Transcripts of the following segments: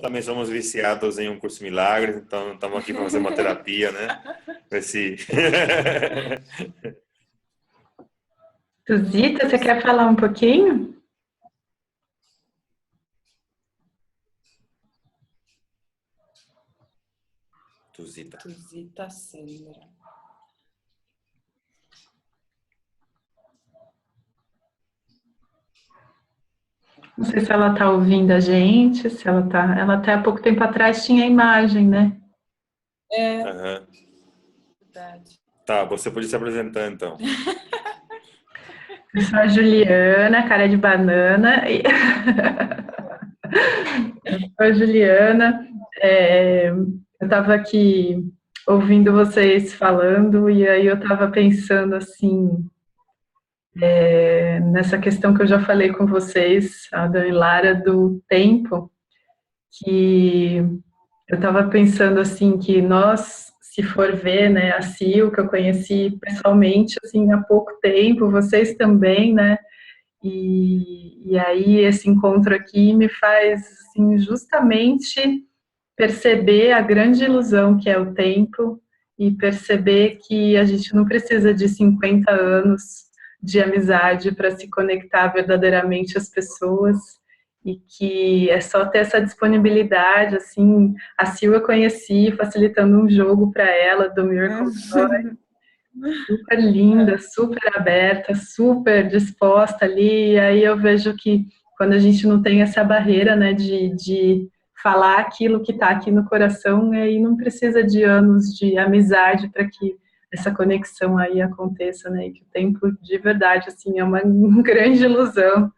também somos viciados em um curso Milagres, então estamos aqui para fazer uma terapia, né? Ver se... Tuzita, você quer falar um pouquinho? Tuzita. Tuzita Sandra. Não sei se ela está ouvindo a gente, se ela está... Ela até há pouco tempo atrás tinha a imagem, né? Uhum. Verdade. Tá, você pode se apresentar, então. Eu sou a Juliana, cara de banana. Eu sou a Juliana. Eu estava aqui ouvindo vocês falando e aí eu estava pensando assim, nessa questão que eu já falei com vocês, a Dani Lara, do tempo, que eu estava pensando assim que nós, se for ver, né, a Sil, que eu conheci pessoalmente assim há pouco tempo, vocês também, né? E aí esse encontro aqui me faz assim, justamente perceber a grande ilusão que é o tempo e perceber que a gente não precisa de 50 anos de amizade para se conectar verdadeiramente às pessoas e que é só ter essa disponibilidade, assim, a Sil eu conheci facilitando um jogo para ela do Miracle Toy, super linda, super aberta, super disposta ali, e aí eu vejo que quando a gente não tem essa barreira, né, de falar aquilo que está aqui no coração, aí não precisa de anos de amizade para que essa conexão aí aconteça, né, e que o tempo de verdade, assim, é uma grande ilusão.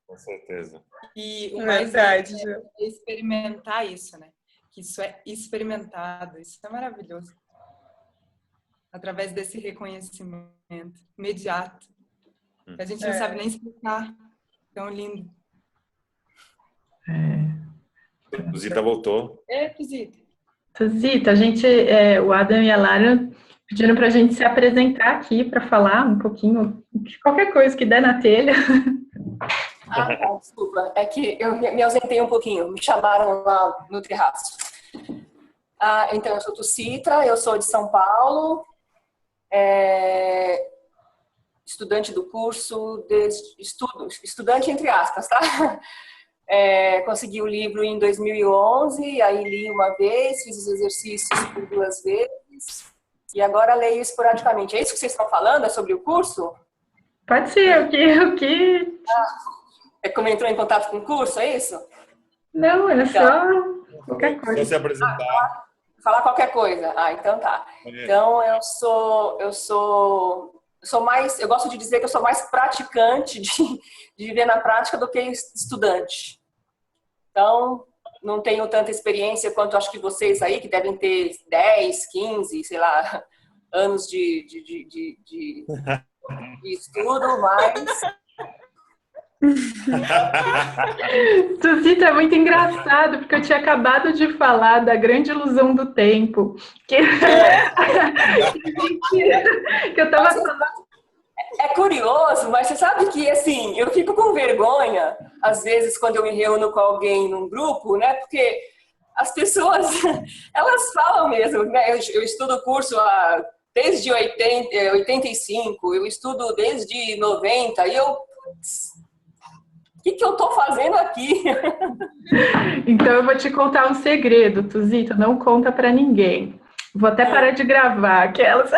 Com certeza. E o mais verdade, é experimentar isso, né? Que isso é experimentado, isso é maravilhoso. Através desse reconhecimento imediato. Que a gente não sabe nem explicar. Tão lindo. Tuzita voltou. Tuzita. Tuzita, o Adam e a Lara pediram para a gente se apresentar aqui para falar um pouquinho de qualquer coisa que der na telha. Tá, desculpa. É que eu me ausentei um pouquinho. Me chamaram lá no terraço. Então, eu sou Tuzita, eu sou de São Paulo, estudante do curso de estudante entre aspas, tá? Consegui o livro em 2011, aí li uma vez, fiz os exercícios por 2 vezes e agora leio esporadicamente. É isso que vocês estão falando? É sobre o curso? Pode ser, o que... É como entrou em contato com o curso, é isso? Não, é só qualquer coisa. Só se apresentar. Falar qualquer coisa. Então tá. Então eu gosto de dizer que eu sou mais praticante de viver na prática do que estudante. Então, não tenho tanta experiência quanto acho que vocês aí, que devem ter 10, 15, sei lá, anos de estudo, mas... Tuzita, é muito engraçado, porque eu tinha acabado de falar da grande ilusão do tempo. Que eu tava falando. É curioso, mas você sabe que, assim, eu fico com vergonha, às vezes, quando eu me reúno com alguém num grupo, né? Porque as pessoas, elas falam mesmo, né? Eu estudo o curso desde 85, eu estudo desde 90, e eu... O que eu tô fazendo aqui? Então, eu vou te contar um segredo, Tuzita, não conta pra ninguém. Vou até parar de gravar aquelas.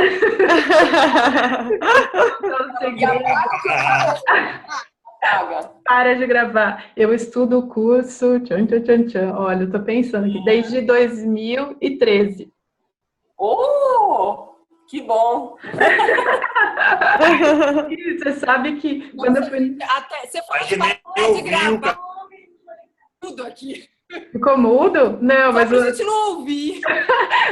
Para de gravar. Eu estudo o curso. Olha, eu tô pensando aqui, desde 2013. Oh, que bom! Você sabe que quando eu fui. Você falou de gravar tudo aqui. Ficou mudo? Não, mas. A gente não ouvir.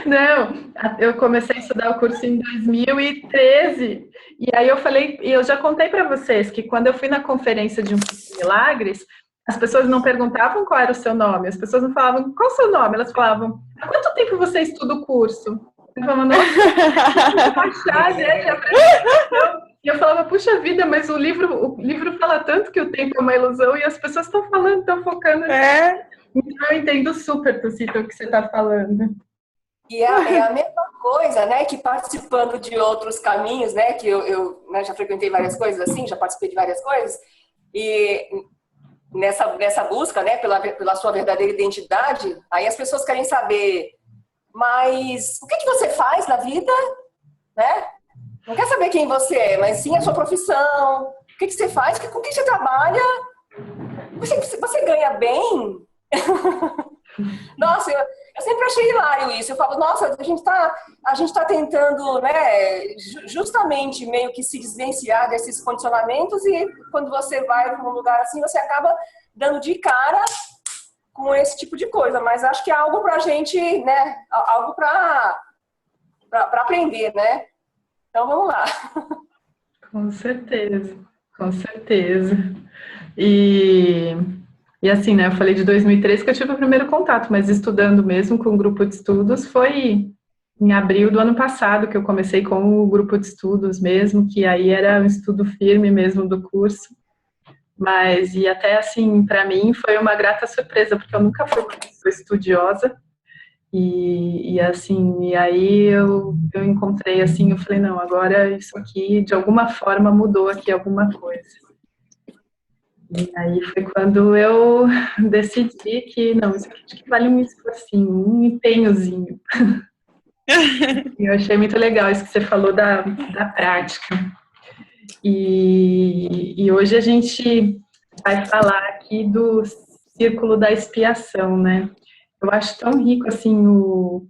Não, eu comecei a estudar o curso em 2013. E aí eu falei, e eu já contei para vocês que quando eu fui na conferência de um curso de milagres, as pessoas não perguntavam qual era o seu nome, as pessoas não falavam qual é o seu nome, elas falavam, há quanto tempo você estuda o curso? Eu falava, nossa, baixar, gente, E eu falava, puxa vida, mas o livro fala tanto que o tempo é uma ilusão e as pessoas estão falando, estão focando. Então eu entendo super, Tucito, o que você está falando. E é a mesma coisa, né, que participando de outros caminhos, né, que eu né, já frequentei várias coisas assim, já participei de várias coisas, e nessa busca, né, pela sua verdadeira identidade, aí as pessoas querem saber, mas o que você faz na vida, né? Não quer saber quem você é, mas sim a sua profissão, o que você faz, com que você trabalha, você ganha bem? Nossa, eu sempre achei hilário isso. Eu falo, nossa, a gente tá tentando, né, justamente meio que se desvencilhar desses condicionamentos e quando você vai para um lugar assim, você acaba dando de cara com esse tipo de coisa. Mas acho que é algo pra gente, né, algo pra aprender, né? Então vamos lá. Com certeza, com certeza. E assim, né, eu falei de 2013 que eu tive o primeiro contato, mas estudando mesmo com o grupo de estudos foi em abril do ano passado que eu comecei com o grupo de estudos mesmo, que aí era um estudo firme mesmo do curso. Mas, e até assim, para mim foi uma grata surpresa, porque eu nunca fui uma pessoa estudiosa. E assim, e aí eu encontrei assim, eu falei, não, agora isso aqui de alguma forma mudou aqui alguma coisa. E aí foi quando eu decidi que, não, isso aqui acho que vale um esforcinho, um empenhozinho. E eu achei muito legal isso que você falou da prática. E hoje a gente vai falar aqui do círculo da expiação, né? Eu acho tão rico, assim, o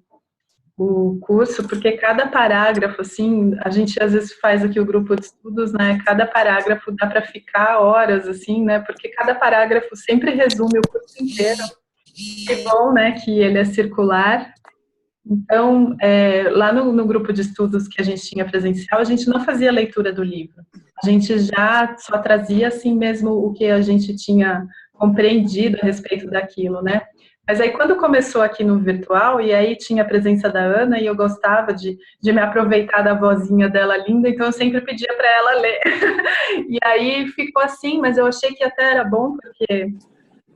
curso, porque cada parágrafo, assim, a gente às vezes faz aqui o grupo de estudos, né? Cada parágrafo dá para ficar horas, assim, né? Porque cada parágrafo sempre resume o curso inteiro. Que bom, né? Que ele é circular. Então, lá no grupo de estudos que a gente tinha presencial, a gente não fazia leitura do livro. A gente já só trazia, assim mesmo, o que a gente tinha compreendido a respeito daquilo, né? Mas aí, quando começou aqui no virtual, e aí tinha a presença da Ana, e eu gostava de me aproveitar da vozinha dela linda, então eu sempre pedia para ela ler. E aí ficou assim, mas eu achei que até era bom, porque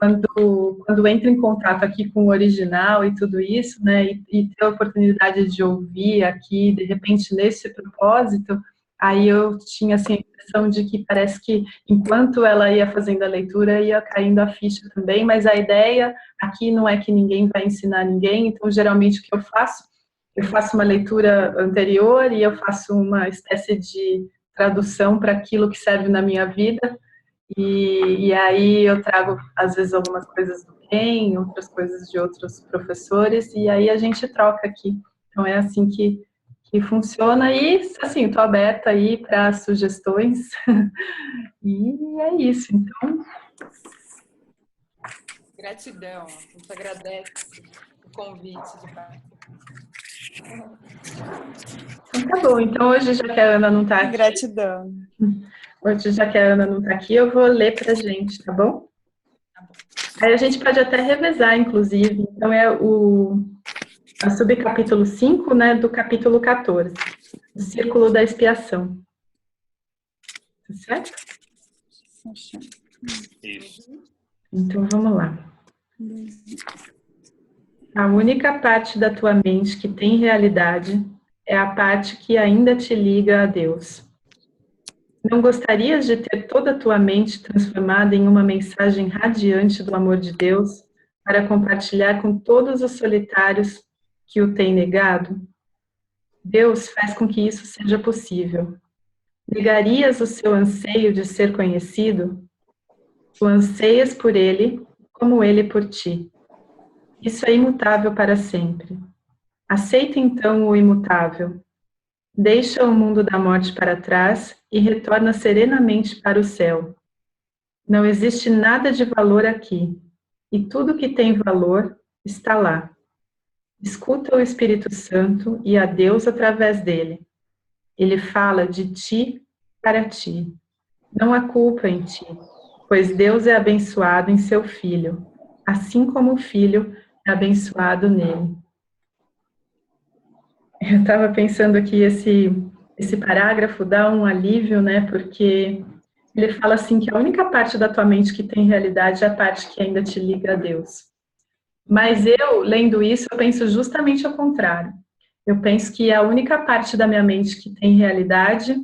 quando entra em contato aqui com o original e tudo isso, né, e ter a oportunidade de ouvir aqui, de repente, nesse propósito, aí eu tinha, assim, a impressão de que parece que, enquanto ela ia fazendo a leitura, ia caindo a ficha também, mas a ideia aqui não é que ninguém vai ensinar ninguém, então, geralmente, o que eu faço uma leitura anterior e eu faço uma espécie de tradução para aquilo que serve na minha vida. E aí eu trago, às vezes, algumas coisas do Ken, outras coisas de outros professores, e aí a gente troca aqui. Então, é assim que funciona. E, assim, estou aberta aí para sugestões. E é isso, então. Gratidão, a gente agradece o convite de participar. Então, tá bom. Então, hoje, já que a Ana não está aqui... Gratidão. Hoje, já que a Ana não está aqui, eu vou ler para a gente, tá bom? Tá bom. Aí a gente pode até revezar, inclusive. Então, é o subcapítulo 5, né, do capítulo 14, o Círculo da Expiação. Tá certo? Isso. Então, vamos lá. A única parte da tua mente que tem realidade é a parte que ainda te liga a Deus. Não gostarias de ter toda a tua mente transformada em uma mensagem radiante do amor de Deus para compartilhar com todos os solitários que o têm negado? Deus faz com que isso seja possível. Negarias o seu anseio de ser conhecido? Tu anseias por ele, como ele por ti. Isso é imutável para sempre. Aceita então o imutável. Deixa o mundo da morte para trás e retorna serenamente para o céu. Não existe nada de valor aqui, e tudo que tem valor está lá. Escuta o Espírito Santo e a Deus através dele. Ele fala de ti para ti. Não há culpa em ti, pois Deus é abençoado em seu Filho, assim como o Filho é abençoado nele. Eu estava pensando aqui, esse esse parágrafo dá um alívio, né? Porque ele fala assim que a única parte da tua mente que tem realidade é a parte que ainda te liga a Deus. Mas eu, lendo isso, eu penso justamente ao contrário. Eu penso que a única parte da minha mente que tem realidade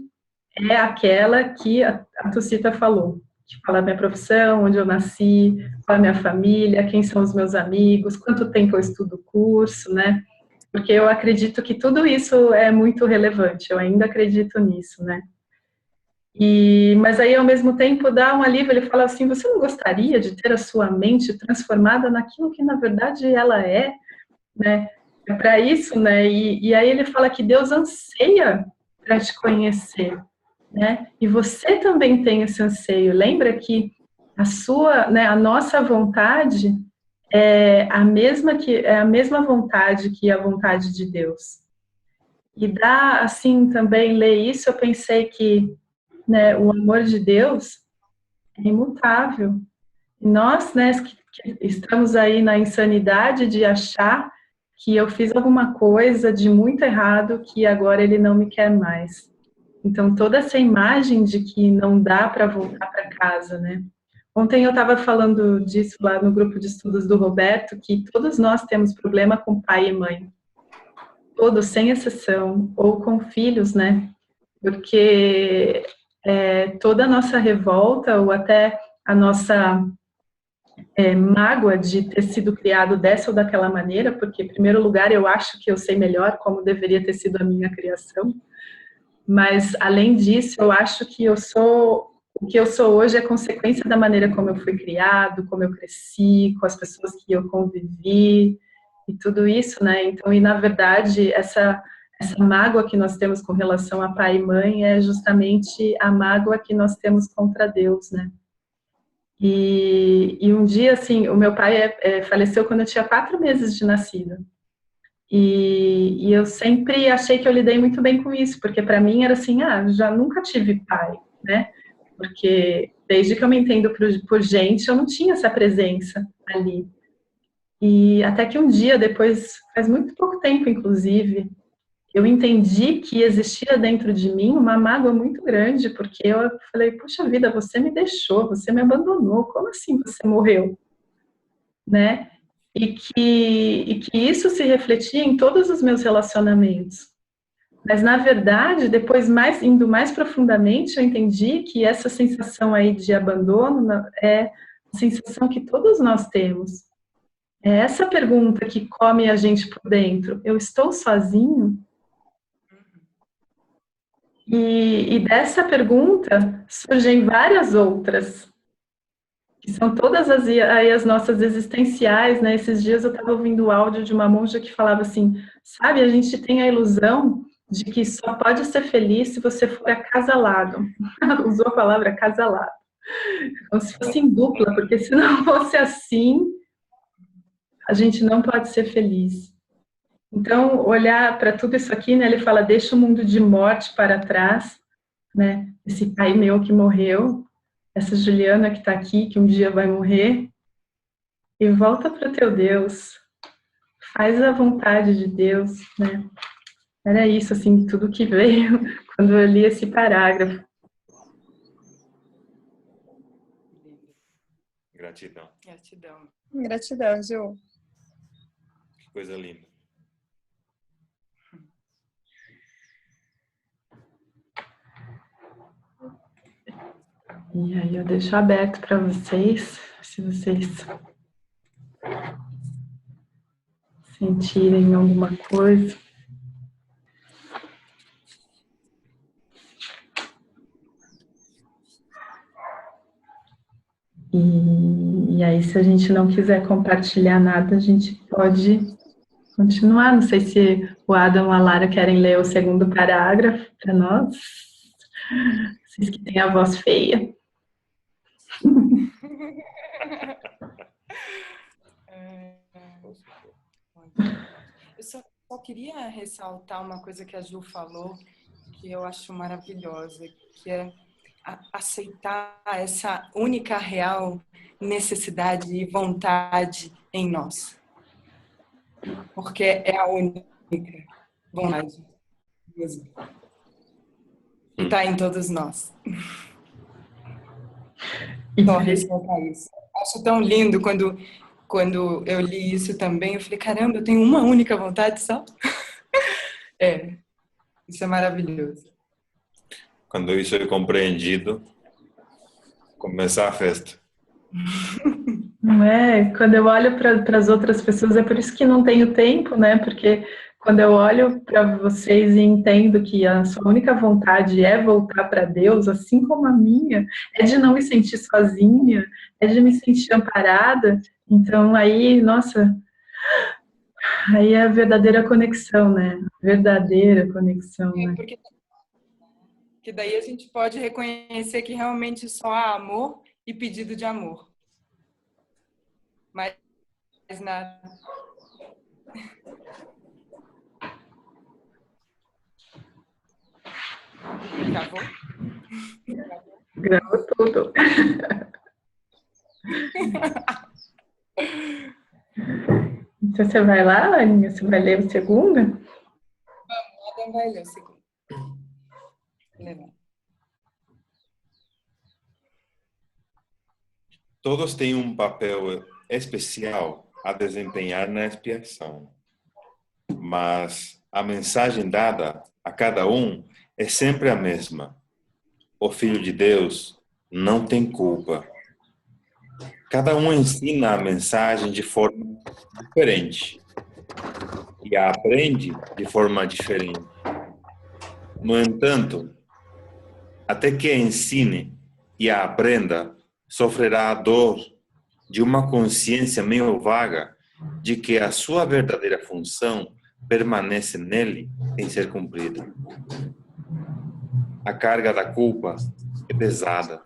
é aquela que a Tucita falou, que fala a minha profissão, onde eu nasci, qual é a minha família, quem são os meus amigos, quanto tempo eu estudo o curso, né? Porque eu acredito que tudo isso é muito relevante, eu ainda acredito nisso, né? Mas aí, ao mesmo tempo, dá um alívio, ele fala assim, você não gostaria de ter a sua mente transformada naquilo que, na verdade, ela é, né? É para isso, né? E aí ele fala que Deus anseia para te conhecer, né? E você também tem esse anseio. Lembra que a sua, né, a nossa vontade é a mesma vontade que a vontade de Deus. E dá assim também ler isso, eu pensei que, né, o amor de Deus é imutável. E nós, né, que estamos aí na insanidade de achar que eu fiz alguma coisa de muito errado que agora ele não me quer mais. Então, toda essa imagem de que não dá para voltar para casa, né? Ontem eu estava falando disso lá no grupo de estudos do Roberto, que todos nós temos problema com pai e mãe. Todos, sem exceção, ou com filhos, né? Porque toda a nossa revolta, ou até a nossa mágoa de ter sido criado dessa ou daquela maneira, porque, em primeiro lugar, eu acho que eu sei melhor como deveria ter sido a minha criação, mas, além disso, eu acho que o que eu sou hoje é consequência da maneira como eu fui criado, como eu cresci, com as pessoas que eu convivi, e tudo isso, né? Então, e na verdade, essa mágoa que nós temos com relação a pai e mãe é justamente a mágoa que nós temos contra Deus, né? E um dia, assim, o meu pai faleceu quando eu tinha 4 meses de nascida. E eu sempre achei que eu lidei muito bem com isso, porque para mim era assim, já nunca tive pai, né? Porque desde que eu me entendo por gente, eu não tinha essa presença ali. E até que um dia, depois, faz muito pouco tempo, inclusive, eu entendi que existia dentro de mim uma mágoa muito grande, porque eu falei, puxa vida, você me deixou, você me abandonou, como assim você morreu? Né? E que isso se refletia em todos os meus relacionamentos. Mas, na verdade, depois, indo mais profundamente, eu entendi que essa sensação aí de abandono é a sensação que todos nós temos. É essa pergunta que come a gente por dentro. Eu estou sozinho? E dessa pergunta surgem várias outras, que são todas as nossas existenciais, né? Esses dias eu estava ouvindo o áudio de uma monja que falava assim, sabe, a gente tem a ilusão de que só pode ser feliz se você for acasalado. Usou a palavra acasalado. Como se fosse em dupla, porque se não fosse assim, a gente não pode ser feliz. Então, olhar para tudo isso aqui, né, ele fala, deixa o mundo de morte para trás, né, esse pai meu que morreu, essa Juliana que está aqui, que um dia vai morrer, e volta para o teu Deus, faz a vontade de Deus, né. Era isso, assim, tudo que veio quando eu li esse parágrafo. Gratidão. Gratidão. Gratidão, Ju. Que coisa linda. E aí eu deixo aberto para vocês, se vocês sentirem alguma coisa. E aí, se a gente não quiser compartilhar nada, a gente pode continuar. Não sei se o Adam ou a Lara querem ler o segundo parágrafo para nós. Vocês que têm a voz feia. Eu só queria ressaltar uma coisa que a Ju falou, que eu acho maravilhosa, que é aceitar essa única real necessidade e vontade em nós. Porque é a única vontade mesmo. E está em todos nós. E Só ressaltar isso. Acho tão lindo quando eu li isso também. Eu falei, caramba, eu tenho uma única vontade só? Isso é maravilhoso. Quando isso é compreendido, começa a festa. Não é? Quando eu olho para as outras pessoas, é por isso que não tenho tempo, né? Porque quando eu olho para vocês e entendo que a sua única vontade é voltar para Deus, assim como a minha, é de não me sentir sozinha, é de me sentir amparada. Então aí, nossa, aí é a verdadeira conexão, né? Verdadeira conexão, né? Porque daí a gente pode reconhecer que realmente só há amor e pedido de amor. Mas nada. Gravou? Gravou tudo. Então você vai lá, Aninha? Você vai ler o segundo? Adam vai ler o segundo. Todos têm um papel especial a desempenhar na expiação, mas a mensagem dada a cada um é sempre a mesma. O Filho de Deus não tem culpa. Cada um ensina a mensagem de forma diferente e a aprende de forma diferente. No entanto, até que a ensine e a aprenda, sofrerá a dor de uma consciência meio vaga de que a sua verdadeira função permanece nele sem ser cumprida. A carga da culpa é pesada,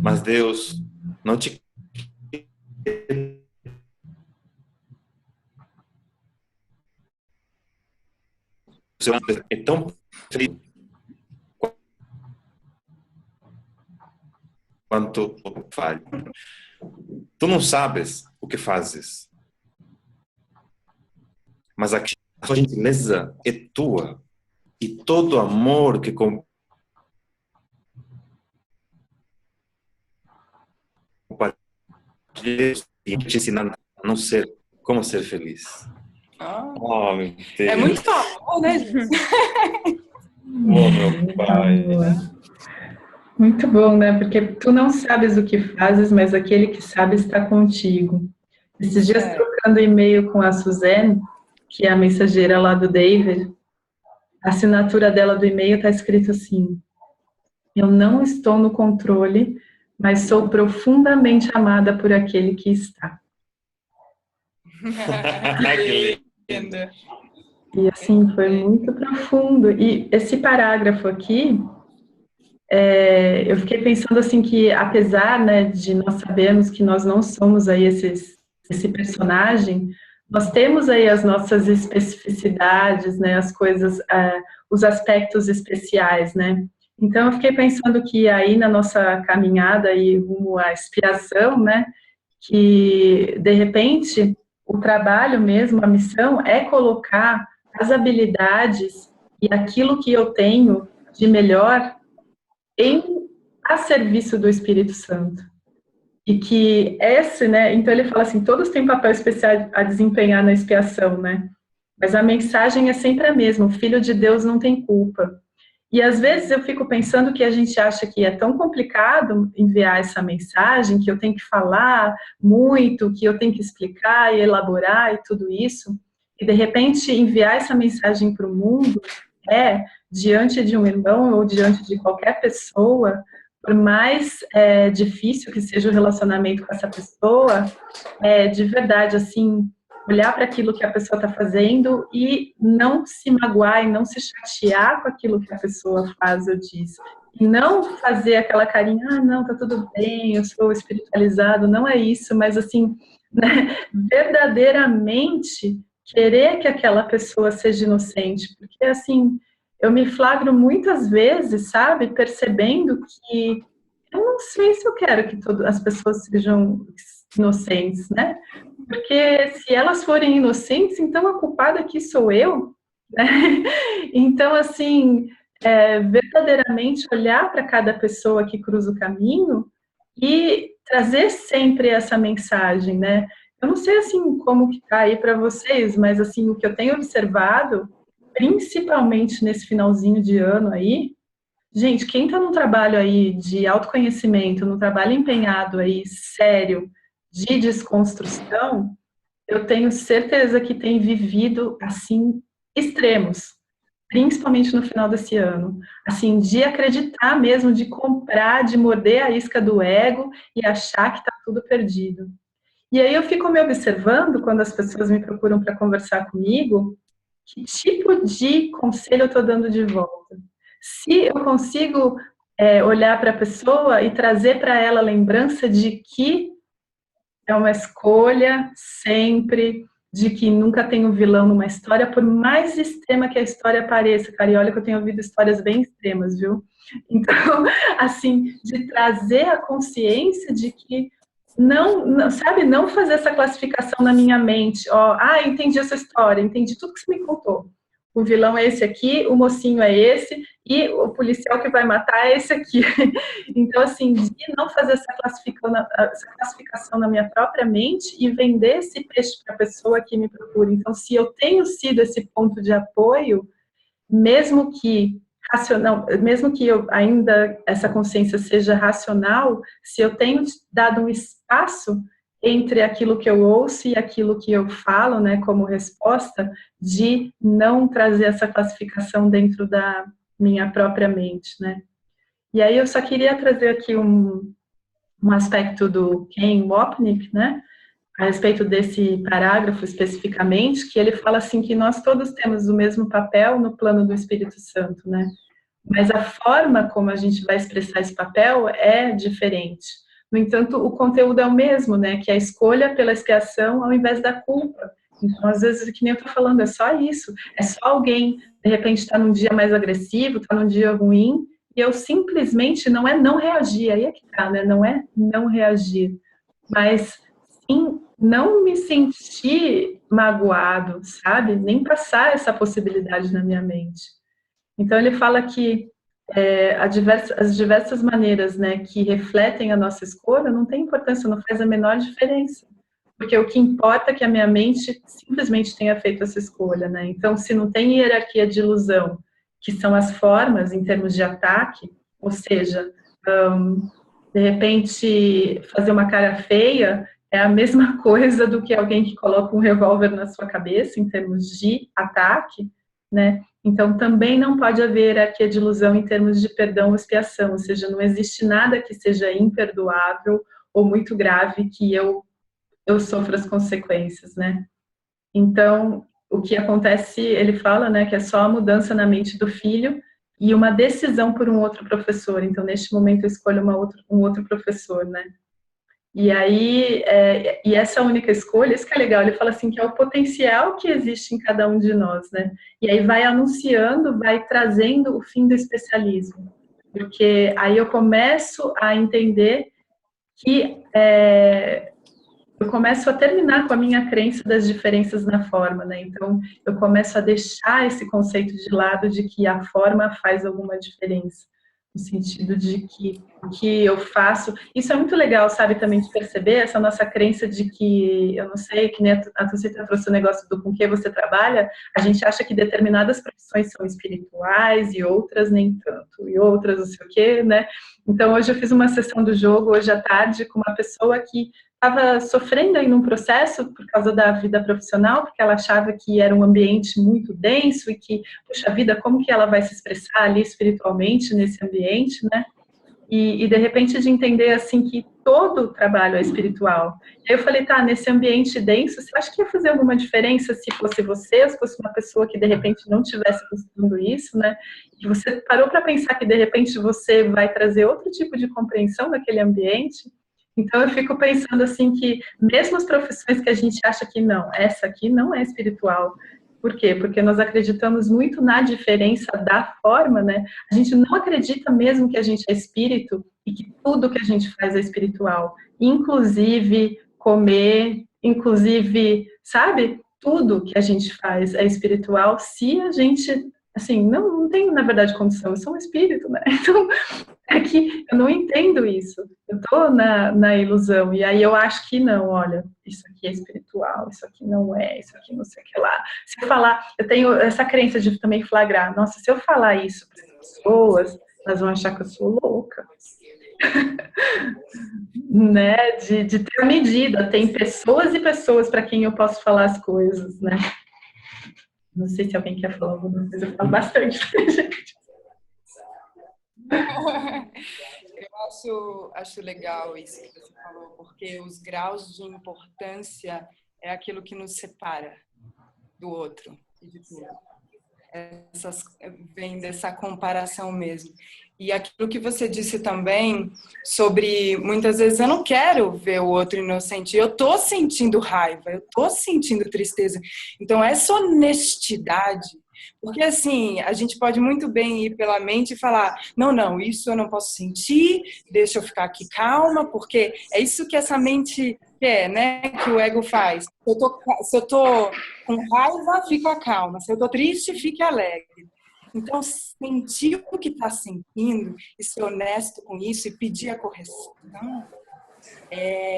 mas Deus não te é tão feio quanto faz. Tu não sabes o que fazes, mas a sua gentileza é tua e todo amor que compartilhas e te ensinar a não ser como ser feliz. Oh, meu Deus. É muito amor, né, gente? Oh, meu pai. Muito bom, né? Porque tu não sabes o que fazes, mas aquele que sabe está contigo. Esses dias, trocando e-mail com a Suzane, que é a mensageira lá do David, a assinatura dela do e-mail está escrito assim: eu não estou no controle, mas sou profundamente amada por aquele que está. Que lindo. E assim, foi muito profundo. E esse parágrafo aqui, eu fiquei pensando assim que, apesar, né, de nós sabermos que nós não somos aí esse personagem, nós temos aí as nossas especificidades, né, as coisas, os aspectos especiais, né. Então eu fiquei pensando que aí na nossa caminhada aí rumo à expiação, né, que de repente o trabalho mesmo, a missão é colocar as habilidades e aquilo que eu tenho de melhor a serviço do Espírito Santo. E que né, então ele fala assim, todos têm papel especial a desempenhar na expiação, né? Mas a mensagem é sempre a mesma, o Filho de Deus não tem culpa. E às vezes eu fico pensando que a gente acha que é tão complicado enviar essa mensagem, que eu tenho que falar muito, que eu tenho que explicar e elaborar e tudo isso, e de repente enviar essa mensagem para o mundo diante de um irmão ou diante de qualquer pessoa, por mais difícil que seja o relacionamento com essa pessoa, de verdade, assim, olhar para aquilo que a pessoa está fazendo e não se magoar e não se chatear com aquilo que a pessoa faz ou diz. E não fazer aquela carinha, não, tá tudo bem, eu sou espiritualizado, não é isso, mas assim, né, verdadeiramente querer que aquela pessoa seja inocente, porque assim, eu me flagro muitas vezes, sabe, percebendo que eu não sei se eu quero que as pessoas sejam inocentes, né? Porque se elas forem inocentes, então a culpada aqui sou eu, né? Então, assim, verdadeiramente olhar para cada pessoa que cruza o caminho e trazer sempre essa mensagem, né? Eu não sei, assim, como que tá aí para vocês, mas, assim, o que eu tenho observado, principalmente nesse finalzinho de ano aí, gente, quem está num trabalho aí de autoconhecimento, num trabalho empenhado aí, sério, de desconstrução, eu tenho certeza que tem vivido, assim, extremos, principalmente no final desse ano. Assim, de acreditar mesmo, de comprar, de morder a isca do ego e achar que está tudo perdido. E aí eu fico me observando, quando as pessoas me procuram para conversar comigo, que tipo de conselho eu estou dando de volta. Se eu consigo olhar para a pessoa e trazer para ela a lembrança de que é uma escolha sempre, de que nunca tem um vilão numa história, por mais extrema que a história pareça, cara, e olha que eu tenho ouvido histórias bem extremas, viu? Então, assim, de trazer a consciência de que não, sabe, não fazer essa classificação na minha mente, ó, entendi essa história, entendi tudo que você me contou. O vilão é esse aqui, o mocinho é esse, e o policial que vai matar é esse aqui. Então, assim, de não fazer essa classificação na minha própria mente e vender esse peixe para a pessoa que me procura. Então, se eu tenho sido esse ponto de apoio, mesmo que racional, mesmo que eu ainda essa consciência seja racional, se eu tenho dado um espaço entre aquilo que eu ouço e aquilo que eu falo, né, como resposta, de não trazer essa classificação dentro da minha própria mente, né. E aí eu só queria trazer aqui um aspecto do Ken Wapnick, né, a respeito desse parágrafo especificamente, que ele fala assim que nós todos temos o mesmo papel no plano do Espírito Santo, né? Mas a forma como a gente vai expressar esse papel é diferente. No entanto, o conteúdo é o mesmo, né? Que é a escolha pela expiação ao invés da culpa. Então, às vezes, que nem eu tô falando, é só isso. É só alguém, de repente, está num dia mais agressivo, está num dia ruim, e eu simplesmente não reagir. Aí é que tá, né? Não é não reagir, mas sim não me sentir magoado, sabe? Nem passar essa possibilidade na minha mente. Então ele fala que as diversas maneiras, né, que refletem a nossa escolha não tem importância, não faz a menor diferença. Porque o que importa é que a minha mente simplesmente tenha feito essa escolha, né? Então, se não tem hierarquia de ilusão, que são as formas em termos de ataque, ou seja, de repente fazer uma cara feia é a mesma coisa do que alguém que coloca um revólver na sua cabeça em termos de ataque, né? Então, também não pode haver hierarquia de ilusão em termos de perdão ou expiação, ou seja, não existe nada que seja imperdoável ou muito grave que eu sofro as consequências, né? Então, o que acontece, ele fala, né, que é só a mudança na mente do filho e uma decisão por um outro professor. Então, neste momento, eu escolho um outro professor, né? E aí, e essa única escolha, isso que é legal, ele fala assim, que é o potencial que existe em cada um de nós, né? E aí vai anunciando, vai trazendo o fim do especialismo. Porque aí eu começo a entender que eu começo a terminar com a minha crença das diferenças na forma, né? Então, eu começo a deixar esse conceito de lado de que a forma faz alguma diferença. No sentido de que o que eu faço... Isso é muito legal, sabe, também de perceber essa nossa crença de que, eu não sei, que nem a Tucita trouxe o negócio do com que você trabalha, a gente acha que determinadas profissões são espirituais e outras nem tanto, e outras não sei o quê, né? Então, hoje eu fiz uma sessão do jogo, hoje à tarde, com uma pessoa que estava sofrendo aí num processo por causa da vida profissional, porque ela achava que era um ambiente muito denso e que, puxa vida, como que ela vai se expressar ali espiritualmente nesse ambiente, né? E de repente de entender, assim, que todo trabalho é espiritual. E aí eu falei, tá, nesse ambiente denso, você acha que ia fazer alguma diferença se fosse você, se fosse uma pessoa que de repente não tivesse conseguindo isso, né? E você parou para pensar que de repente você vai trazer outro tipo de compreensão daquele ambiente? Então, eu fico pensando assim que mesmo as profissões que a gente acha que não, essa aqui não é espiritual. Por quê? Porque nós acreditamos muito na diferença da forma, né? A gente não acredita mesmo que a gente é espírito e que tudo que a gente faz é espiritual. Inclusive comer, inclusive, sabe? Tudo que a gente faz é espiritual se a gente assim, não tenho, na verdade, condição, eu sou um espírito, né? Então, é que eu não entendo isso. Eu tô na ilusão. E aí eu acho que não, olha, isso aqui é espiritual, isso aqui não é, isso aqui não sei o que lá. Se eu falar, eu tenho essa crença de também flagrar. Nossa, se eu falar isso para as pessoas, elas vão achar que eu sou louca. Né? De ter a medida. Tem pessoas e pessoas para quem eu posso falar as coisas, né? Não sei se alguém quer falar alguma coisa, eu falo bastante, gente. Eu acho legal isso que você falou, porque os graus de importância é aquilo que nos separa do outro e de tudo. Vem dessa comparação mesmo. E aquilo que você disse também sobre, muitas vezes eu não quero ver o outro inocente, eu tô sentindo raiva, eu tô sentindo tristeza. Então essa honestidade, porque assim, a gente pode muito bem ir pela mente e falar, não, isso eu não posso sentir, deixa eu ficar aqui calma, porque é isso que essa mente quer, né, que o ego faz. Se eu tô com raiva, fica calma, se eu tô triste, fique alegre. Então, sentir o que está sentindo e ser honesto com isso e pedir a correção,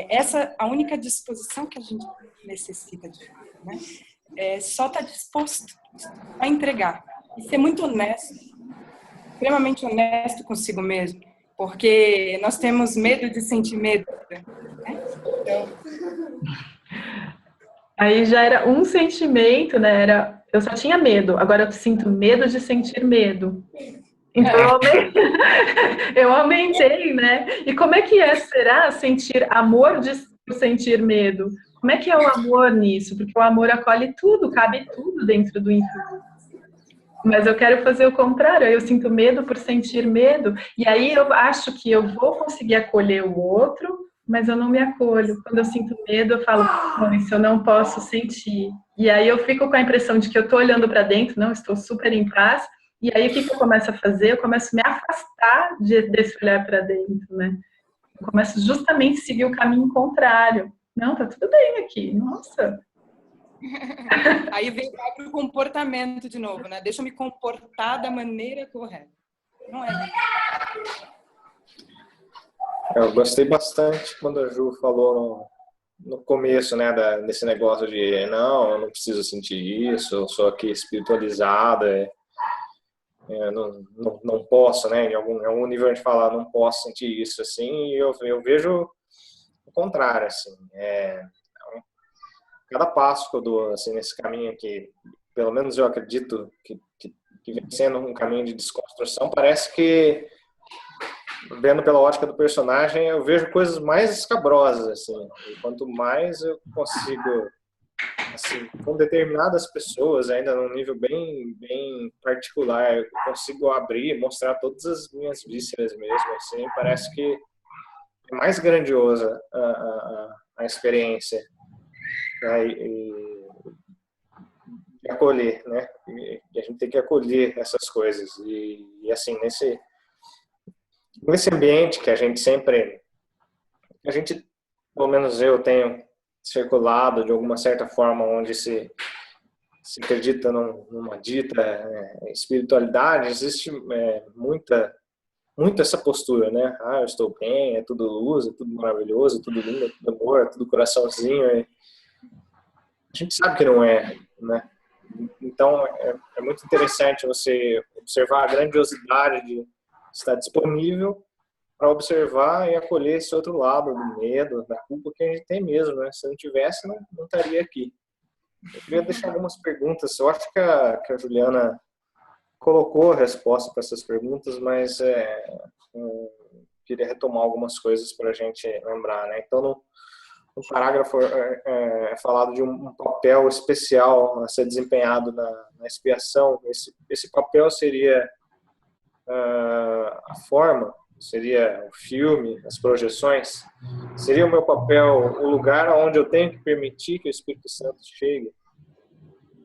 essa a única disposição que a gente necessita de fato, né? Só estar disposto a entregar e ser muito honesto, extremamente honesto consigo mesmo, porque nós temos medo de sentir medo, né? Então... Aí já era um sentimento, né? Eu só tinha medo, agora eu sinto medo de sentir medo. Então eu aumentei, né? E como é que será sentir amor de sentir medo? Como é que é o amor nisso? Porque o amor acolhe tudo, cabe tudo dentro do intuito. Mas eu quero fazer o contrário, eu sinto medo por sentir medo, e aí eu acho que eu vou conseguir acolher o outro, mas eu não me acolho. Quando eu sinto medo, eu falo, não, isso eu não posso sentir. E aí eu fico com a impressão de que eu estou olhando para dentro, não, estou super em paz, e aí o que eu começo a fazer? Eu começo a me afastar desse olhar para dentro, né? Eu começo justamente a seguir o caminho contrário. Não, tá tudo bem aqui, nossa. Aí vem para o comportamento de novo, né? Deixa eu me comportar da maneira correta. Não é? Eu gostei bastante quando a Ju falou no começo, né, desse negócio de não, eu não preciso sentir isso, eu sou aqui espiritualizada, não posso, né, em algum nível a gente fala, não posso sentir isso, assim, e eu vejo o contrário, assim, cada passo que eu dou, assim, nesse caminho que, pelo menos eu acredito que vem sendo um caminho de desconstrução, parece que, vendo pela ótica do personagem, eu vejo coisas mais escabrosas, assim, e quanto mais eu consigo, assim, com determinadas pessoas, ainda num nível bem particular, eu consigo abrir, mostrar todas as minhas vísceras mesmo, assim, parece que é mais grandiosa a experiência, né, e acolher, né, e a gente tem que acolher essas coisas, e assim, nesse ambiente que a gente pelo menos eu tenho circulado de alguma certa forma, onde se acredita numa dita espiritualidade, existe muita essa postura, né? Ah, eu estou bem, é tudo luz, é tudo maravilhoso, é tudo lindo, é tudo amor, é tudo coraçãozinho. A gente sabe que não é, né? Então, é muito interessante você observar a grandiosidade de estar disponível para observar e acolher esse outro lado do medo, da culpa que a gente tem mesmo, né? Se não tivesse, não estaria aqui. Eu queria deixar algumas perguntas. Eu acho que a Juliana colocou a resposta para essas perguntas, mas queria retomar algumas coisas para a gente lembrar, né? Então, no parágrafo é falado de um papel especial a ser desempenhado na expiação. Esse papel seria a forma, seria o filme, as projeções, seria o meu papel, o lugar onde eu tenho que permitir que o Espírito Santo chegue.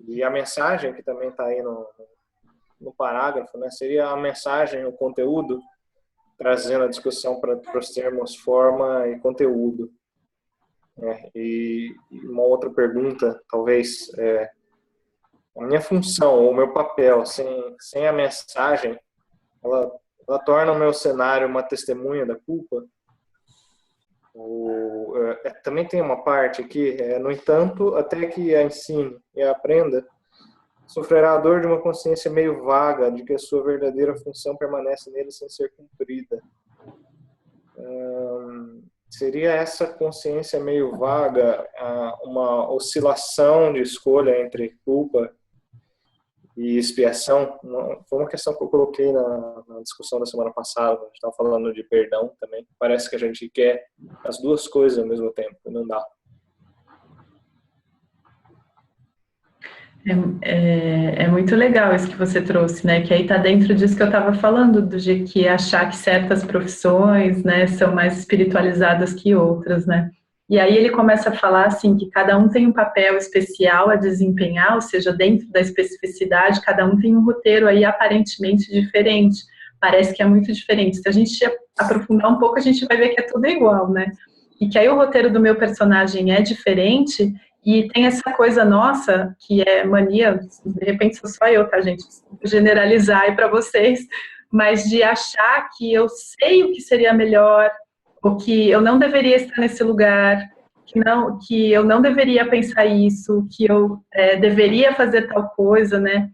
E a mensagem, que também está aí no parágrafo, né, seria a mensagem, o conteúdo, trazendo a discussão para os termos forma e conteúdo. E uma outra pergunta, talvez, a minha função ou o meu papel sem a mensagem, ela torna o meu cenário uma testemunha da culpa. Também tem uma parte aqui, no entanto, até que a ensine e a aprenda, sofrerá a dor de uma consciência meio vaga de que a sua verdadeira função permanece nele sem ser cumprida. Seria essa consciência meio vaga uma oscilação de escolha entre culpa e expiação? Foi uma questão que eu coloquei na discussão da semana passada. A gente estava falando de perdão também. Parece que a gente quer as duas coisas ao mesmo tempo, e não dá. É muito legal isso que você trouxe, né? Que aí tá dentro disso que eu estava falando, de que achar que certas profissões, né, são mais espiritualizadas que outras, né? E aí ele começa a falar assim que cada um tem um papel especial a desempenhar, ou seja, dentro da especificidade, cada um tem um roteiro aí aparentemente diferente. Parece que é muito diferente. Se a gente aprofundar um pouco, a gente vai ver que é tudo igual, né? E que aí o roteiro do meu personagem é diferente. E tem essa coisa nossa, que é mania, de repente sou só eu, tá, gente? Desculpa generalizar aí para vocês, mas de achar que eu sei o que seria melhor, ou que eu não deveria estar nesse lugar, que eu não deveria pensar isso, que eu deveria fazer tal coisa, né?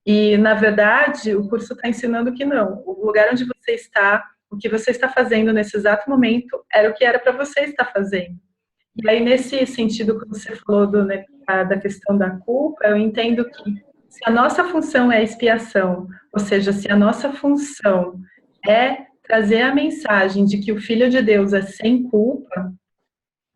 E, na verdade, o curso está ensinando que não. O lugar onde você está, o que você está fazendo nesse exato momento, era o que era para você estar fazendo. E aí, nesse sentido que você falou da questão da culpa, eu entendo que se a nossa função é expiação, ou seja, se a nossa função é trazer a mensagem de que o Filho de Deus é sem culpa,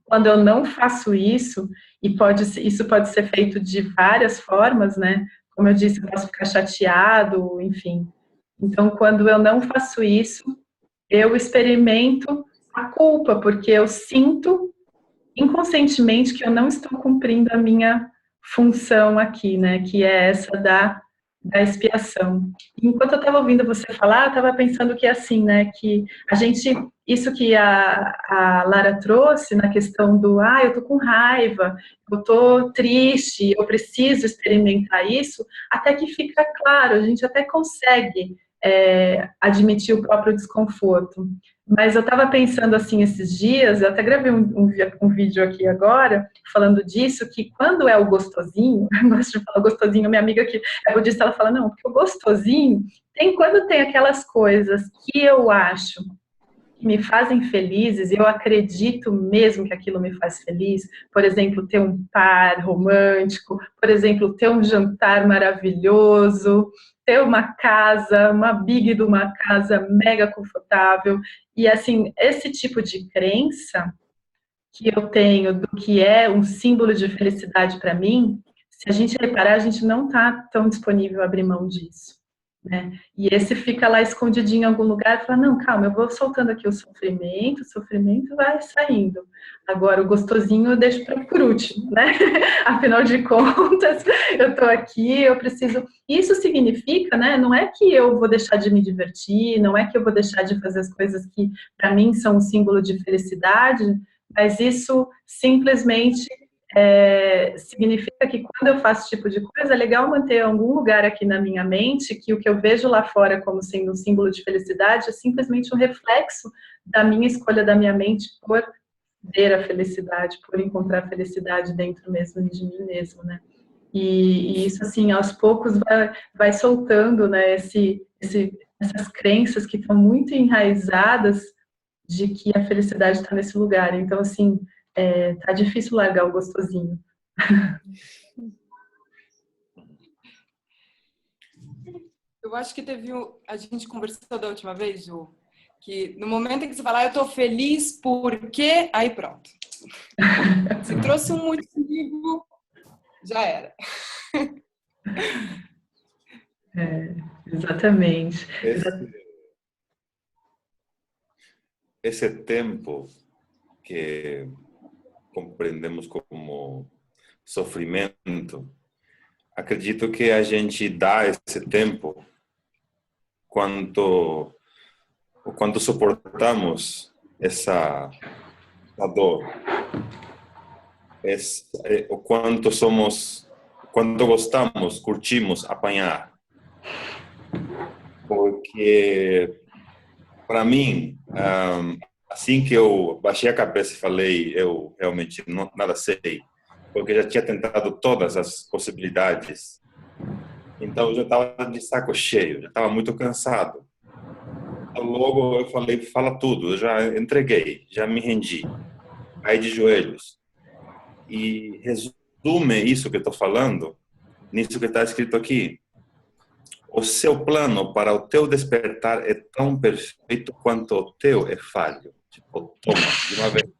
quando eu não faço isso, e isso pode ser feito de várias formas, né? Como eu disse, eu posso ficar chateado, enfim. Então, quando eu não faço isso, eu experimento a culpa, porque eu sinto inconscientemente que eu não estou cumprindo a minha função aqui, né, que é essa da expiação. Enquanto eu estava ouvindo você falar, eu estava pensando que assim, né, que isso que a Lara trouxe na questão do, eu tô com raiva, eu tô triste, eu preciso experimentar isso, até que fica claro, a gente até consegue admitir o próprio desconforto. Mas eu estava pensando assim esses dias, eu até gravei um vídeo aqui agora, falando disso, que quando é o gostosinho, eu gosto de falar gostosinho, minha amiga que é budista, ela fala, não, porque o gostosinho quando tem aquelas coisas que eu acho que me fazem felizes, eu acredito mesmo que aquilo me faz feliz, por exemplo, ter um par romântico, por exemplo, ter um jantar maravilhoso, ter uma casa, uma big de uma casa mega confortável, e assim, esse tipo de crença que eu tenho do que é um símbolo de felicidade para mim, se a gente reparar, a gente não está tão disponível a abrir mão disso, né? E esse fica lá escondidinho em algum lugar e fala, não, calma, eu vou soltando aqui o sofrimento vai saindo. Agora, o gostosinho eu deixo por último, né? Afinal de contas, eu tô aqui, eu preciso... Isso significa, né, não é que eu vou deixar de me divertir, não é que eu vou deixar de fazer as coisas que, para mim, são um símbolo de felicidade, mas isso simplesmente significa que quando eu faço esse tipo de coisa, é legal manter algum lugar aqui na minha mente que o que eu vejo lá fora como sendo um símbolo de felicidade é simplesmente um reflexo da minha escolha da minha mente por ver a felicidade, por encontrar a felicidade dentro mesmo de mim mesmo, né? E isso, assim, aos poucos vai soltando, né, essas crenças que estão muito enraizadas de que a felicidade está nesse lugar. Então, assim, tá difícil largar o gostosinho. Eu acho que a gente conversou da última vez, Ju, que no momento em que você falar, eu tô feliz porque, aí pronto. Se trouxe um motivo, já era. Exatamente. Esse tempo que compreendemos como sofrimento, acredito que a gente dá esse tempo quando suportamos essa dor, o quanto somos quando gostamos, curtimos apanhar. Porque, para mim, assim que eu baixei a cabeça e falei, eu realmente nada sei, porque já tinha tentado todas as possibilidades. Então, eu já estava de saco cheio, já estava muito cansado. Então, logo eu falei, fala tudo, eu já entreguei, já me rendi. Caí de joelhos. E resume isso que eu estou falando, nisso que está escrito aqui. O seu plano para o teu despertar é tão perfeito quanto o teu é falho. Tipo, toma, de uma vez.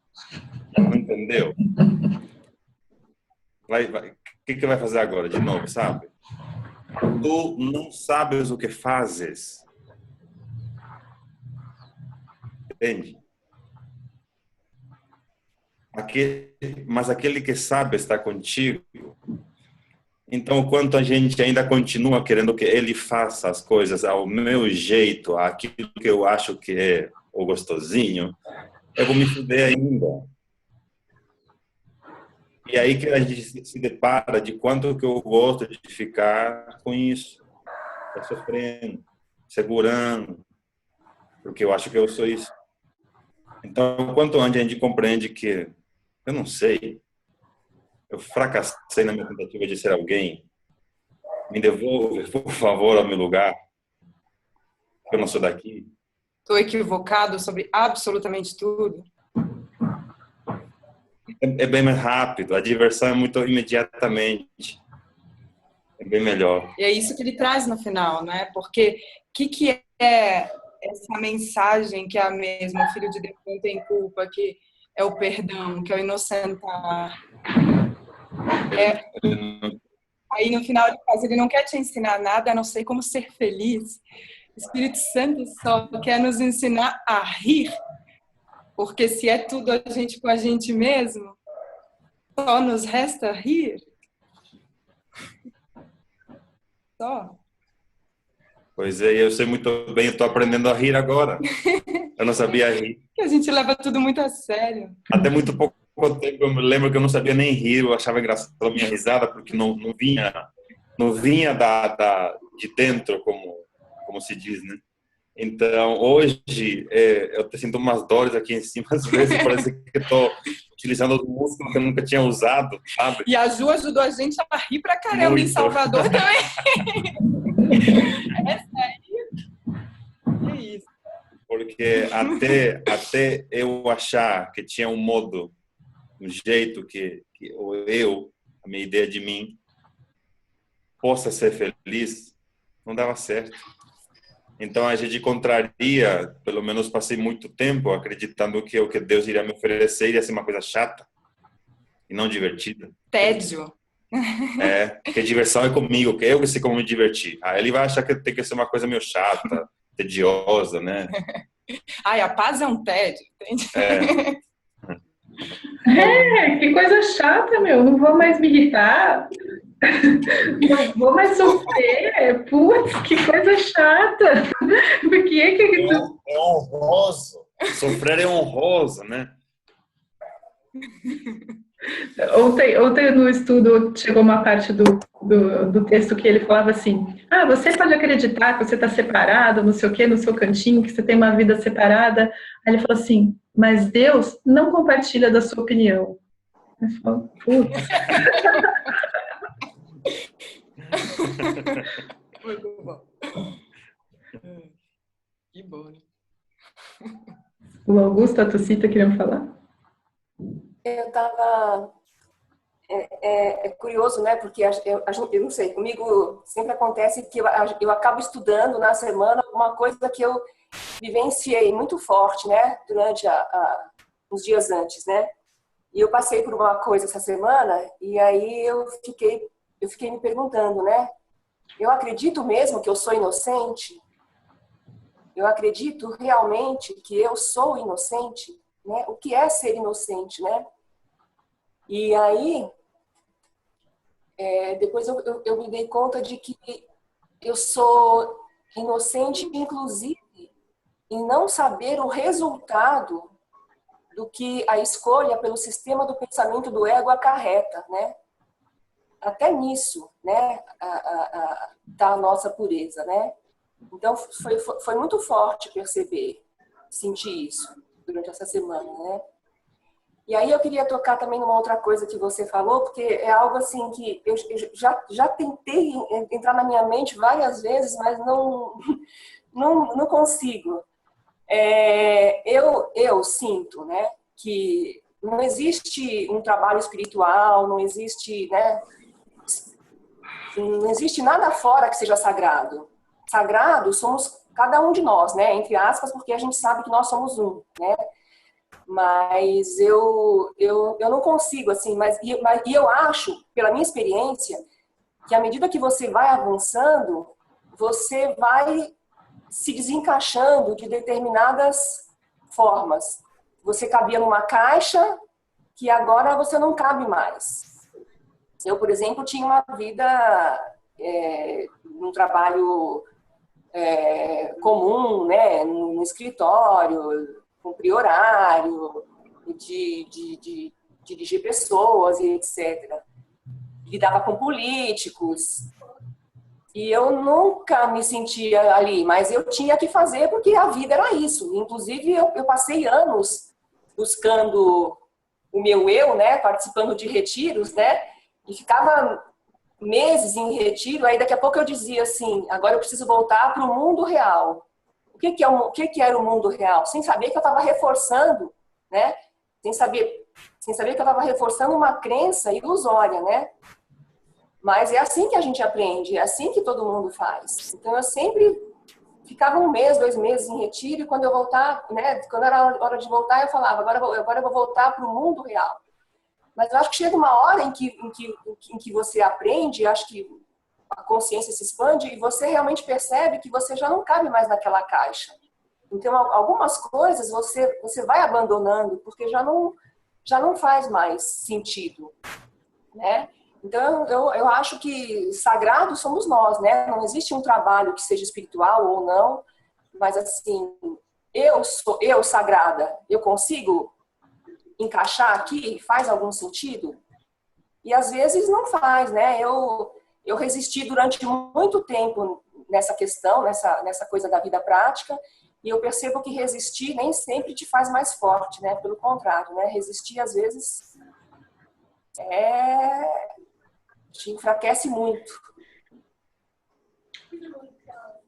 Não entendeu? O que vai fazer agora? De novo, sabe? Tu não sabes o que fazes. Entende? Mas aquele que sabe está contigo. Então, quanto a gente ainda continua querendo que ele faça as coisas ao meu jeito, aquilo que eu acho que é o gostosinho, eu vou me fuder ainda. E aí que a gente se depara de quanto que eu gosto de ficar com isso, sofrendo, segurando, porque eu acho que eu sou isso. Então, quanto antes a gente compreende que eu não sei, eu fracassei na minha tentativa de ser alguém, me devolve, por favor, ao meu lugar, eu não sou daqui. Estou equivocado sobre absolutamente tudo. É bem mais rápido, a diversão é muito imediatamente. É bem melhor. E é isso que ele traz no final, né? Porque o que é essa mensagem que é a mesma? O filho de Deus não tem culpa, que é o perdão, que é o inocentar. Aí no final ele não quer te ensinar nada, a não ser como ser feliz. O Espírito Santo só quer nos ensinar a rir. Porque se é tudo a gente com a gente mesmo, só nos resta rir. Só. Pois é, eu sei muito bem, eu estou aprendendo a rir agora. Eu não sabia rir. Que a gente leva tudo muito a sério. Até muito pouco tempo eu me lembro que eu não sabia nem rir, eu achava engraçado a minha risada, porque não vinha de dentro, como se diz, né? Então, hoje, eu sinto umas dores aqui em cima, às vezes parece que eu estou utilizando os músculos que eu nunca tinha usado, sabe? E a Ju ajudou a gente a rir pra caramba muito. Em Salvador também. Essa aí, é isso. Porque até eu achar que tinha um modo, um jeito que a minha ideia de mim, possa ser feliz, não dava certo. Então a gente contraria, pelo menos passei muito tempo acreditando que o que Deus iria me oferecer iria ser uma coisa chata e não divertida. Tédio. Que diversão é comigo, que eu que sei como me divertir. Ele vai achar que tem que ser uma coisa meio chata, tediosa, né? Ai, a paz é um tédio, entende? Que coisa chata, meu. Não vou mais me irritar. Não vou mais sofrer. Putz, que coisa chata. Por que é honroso. Sofrer é honroso, né? Ontem no estudo chegou uma parte do texto que ele falava assim: você pode acreditar que você está separado, não sei o quê, no seu cantinho, que você tem uma vida separada. Aí ele falou assim: mas Deus não compartilha da sua opinião. Eu falo, putz. Muito bom. Que bom. O Augusto, a Tucita queriam falar? Eu estava... É curioso, né? Porque eu não sei, comigo sempre acontece que eu acabo estudando na semana uma coisa que eu vivenciei muito forte, né? Durante uns dias antes, né? E eu passei por uma coisa essa semana e aí eu fiquei me perguntando, né? Eu acredito mesmo que eu sou inocente? Eu acredito realmente que eu sou inocente? Né? O que é ser inocente, né? E aí, depois eu me dei conta de que eu sou inocente, inclusive, em não saber o resultado do que a escolha pelo sistema do pensamento do ego acarreta, né? até nisso, né, da nossa pureza, né? Então, foi muito forte perceber, sentir isso durante essa semana, né? E aí eu queria tocar também numa outra coisa que você falou, porque é algo assim que eu já tentei entrar na minha mente várias vezes, mas não consigo. Eu sinto, né, que não existe um trabalho espiritual, não existe, né, não existe nada fora que seja sagrado. Sagrado somos cada um de nós, né, entre aspas, porque a gente sabe que nós somos um, né? Mas eu não consigo, assim, e eu acho, pela minha experiência, que à medida que você vai avançando, você vai se desencaixando de determinadas formas. Você cabia numa caixa que agora você não cabe mais. Eu, por exemplo, tinha uma vida num trabalho comum, né, no escritório, cumprir horário, de dirigir pessoas e etc. Lidava com políticos. E eu nunca me sentia ali, mas eu tinha que fazer porque a vida era isso. Inclusive, eu passei anos buscando o meu eu, né, participando de retiros, né, e ficava meses em retiro, aí daqui a pouco eu dizia assim, agora eu preciso voltar para o mundo real. O que era o mundo real? Sem saber que eu estava reforçando, né? Sem saber que eu estava reforçando uma crença ilusória, né? Mas é assim que a gente aprende, é assim que todo mundo faz. Então eu sempre ficava 1 mês, 2 meses em retiro, e quando eu voltar, né? Quando era hora de voltar, eu falava, agora eu vou voltar para o mundo real. Mas eu acho que chega uma hora em que você aprende, acho que a consciência se expande e você realmente percebe que você já não cabe mais naquela caixa. Então, algumas coisas você vai abandonando porque já não faz mais sentido, né? Então, eu acho que sagrado somos nós, né? Não existe um trabalho que seja espiritual ou não, mas assim, eu sagrada, eu consigo encaixar aqui? Faz algum sentido? E às vezes não faz, né? Eu resisti durante muito tempo nessa questão, nessa coisa da vida prática, e eu percebo que resistir nem sempre te faz mais forte, né? Pelo contrário, né? Resistir às vezes te enfraquece muito.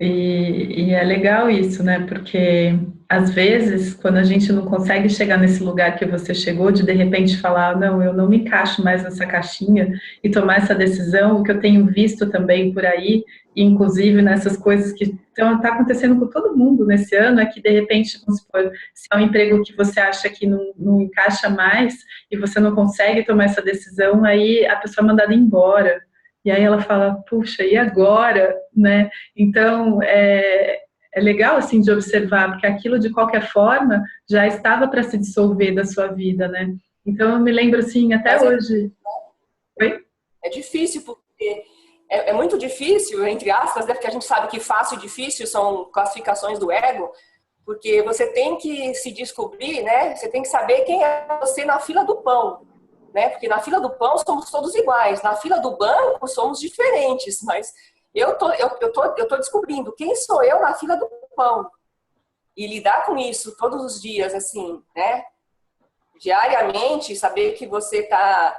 E é legal isso, né? Porque às vezes, quando a gente não consegue chegar nesse lugar que você chegou, de repente falar, não, eu não me encaixo mais nessa caixinha, e tomar essa decisão, o que eu tenho visto também por aí, inclusive nessas coisas que está acontecendo com todo mundo nesse ano, é que de repente, vamos supor, se é um emprego que você acha que não encaixa mais, e você não consegue tomar essa decisão, aí a pessoa é mandada embora. E aí ela fala, puxa, e agora, né? Então, é legal, assim, de observar, porque aquilo, de qualquer forma, já estava para se dissolver da sua vida, né? Então, eu me lembro, assim, até hoje... Oi? É difícil, porque... É muito difícil, entre aspas, né? Porque a gente sabe que fácil e difícil são classificações do ego, porque você tem que se descobrir, né? Você tem que saber quem é você na fila do pão. Né? Porque na fila do pão somos todos iguais, na fila do banco somos diferentes, mas eu tô descobrindo quem sou eu na fila do pão e lidar com isso todos os dias, assim, né? Diariamente, saber que você tá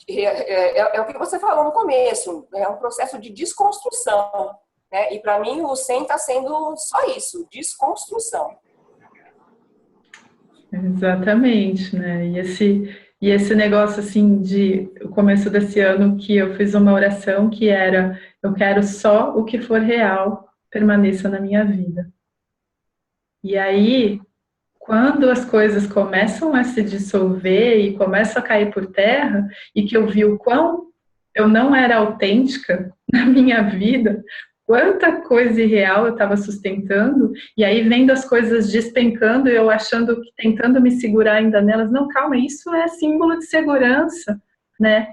é o que você falou no começo, é um processo de desconstrução, né? E para mim o Zen está sendo só isso, desconstrução. Exatamente, né? E esse negócio, assim, o começo desse ano, que eu fiz uma oração que era, eu quero só o que for real permaneça na minha vida. E aí, quando as coisas começam a se dissolver e começam a cair por terra, e que eu vi o quão eu não era autêntica na minha vida, quanta coisa irreal eu estava sustentando, e aí vendo as coisas despencando, eu achando que tentando me segurar ainda nelas, não, calma, isso é símbolo de segurança, né?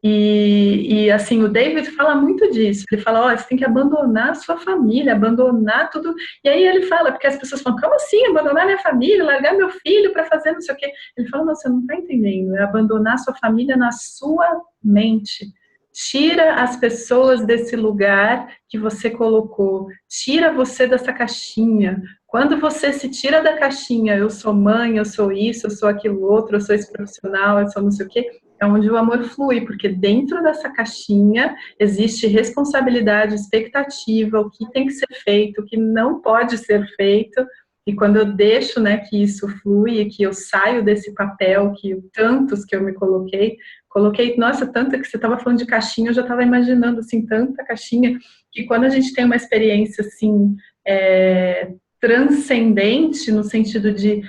E assim, o David fala muito disso, ele fala, você tem que abandonar a sua família, abandonar tudo, e aí ele fala, porque as pessoas falam, como assim, abandonar minha família, largar meu filho para fazer não sei o quê, ele fala, não, você não está entendendo, é abandonar a sua família na sua mente, Tira as pessoas desse lugar que você colocou. Tira você dessa caixinha. Quando você se tira da caixinha, eu sou mãe, eu sou isso, eu sou aquilo outro, eu sou esse profissional, eu sou não sei o quê, é onde o amor flui, porque dentro dessa caixinha existe responsabilidade, expectativa, o que tem que ser feito, o que não pode ser feito. E quando eu deixo, né, que isso flui, e que eu saio desse papel, que tantos que eu me coloquei, nossa, tanta que você estava falando de caixinha, eu já estava imaginando, assim, tanta caixinha, que quando a gente tem uma experiência, assim, transcendente, no sentido de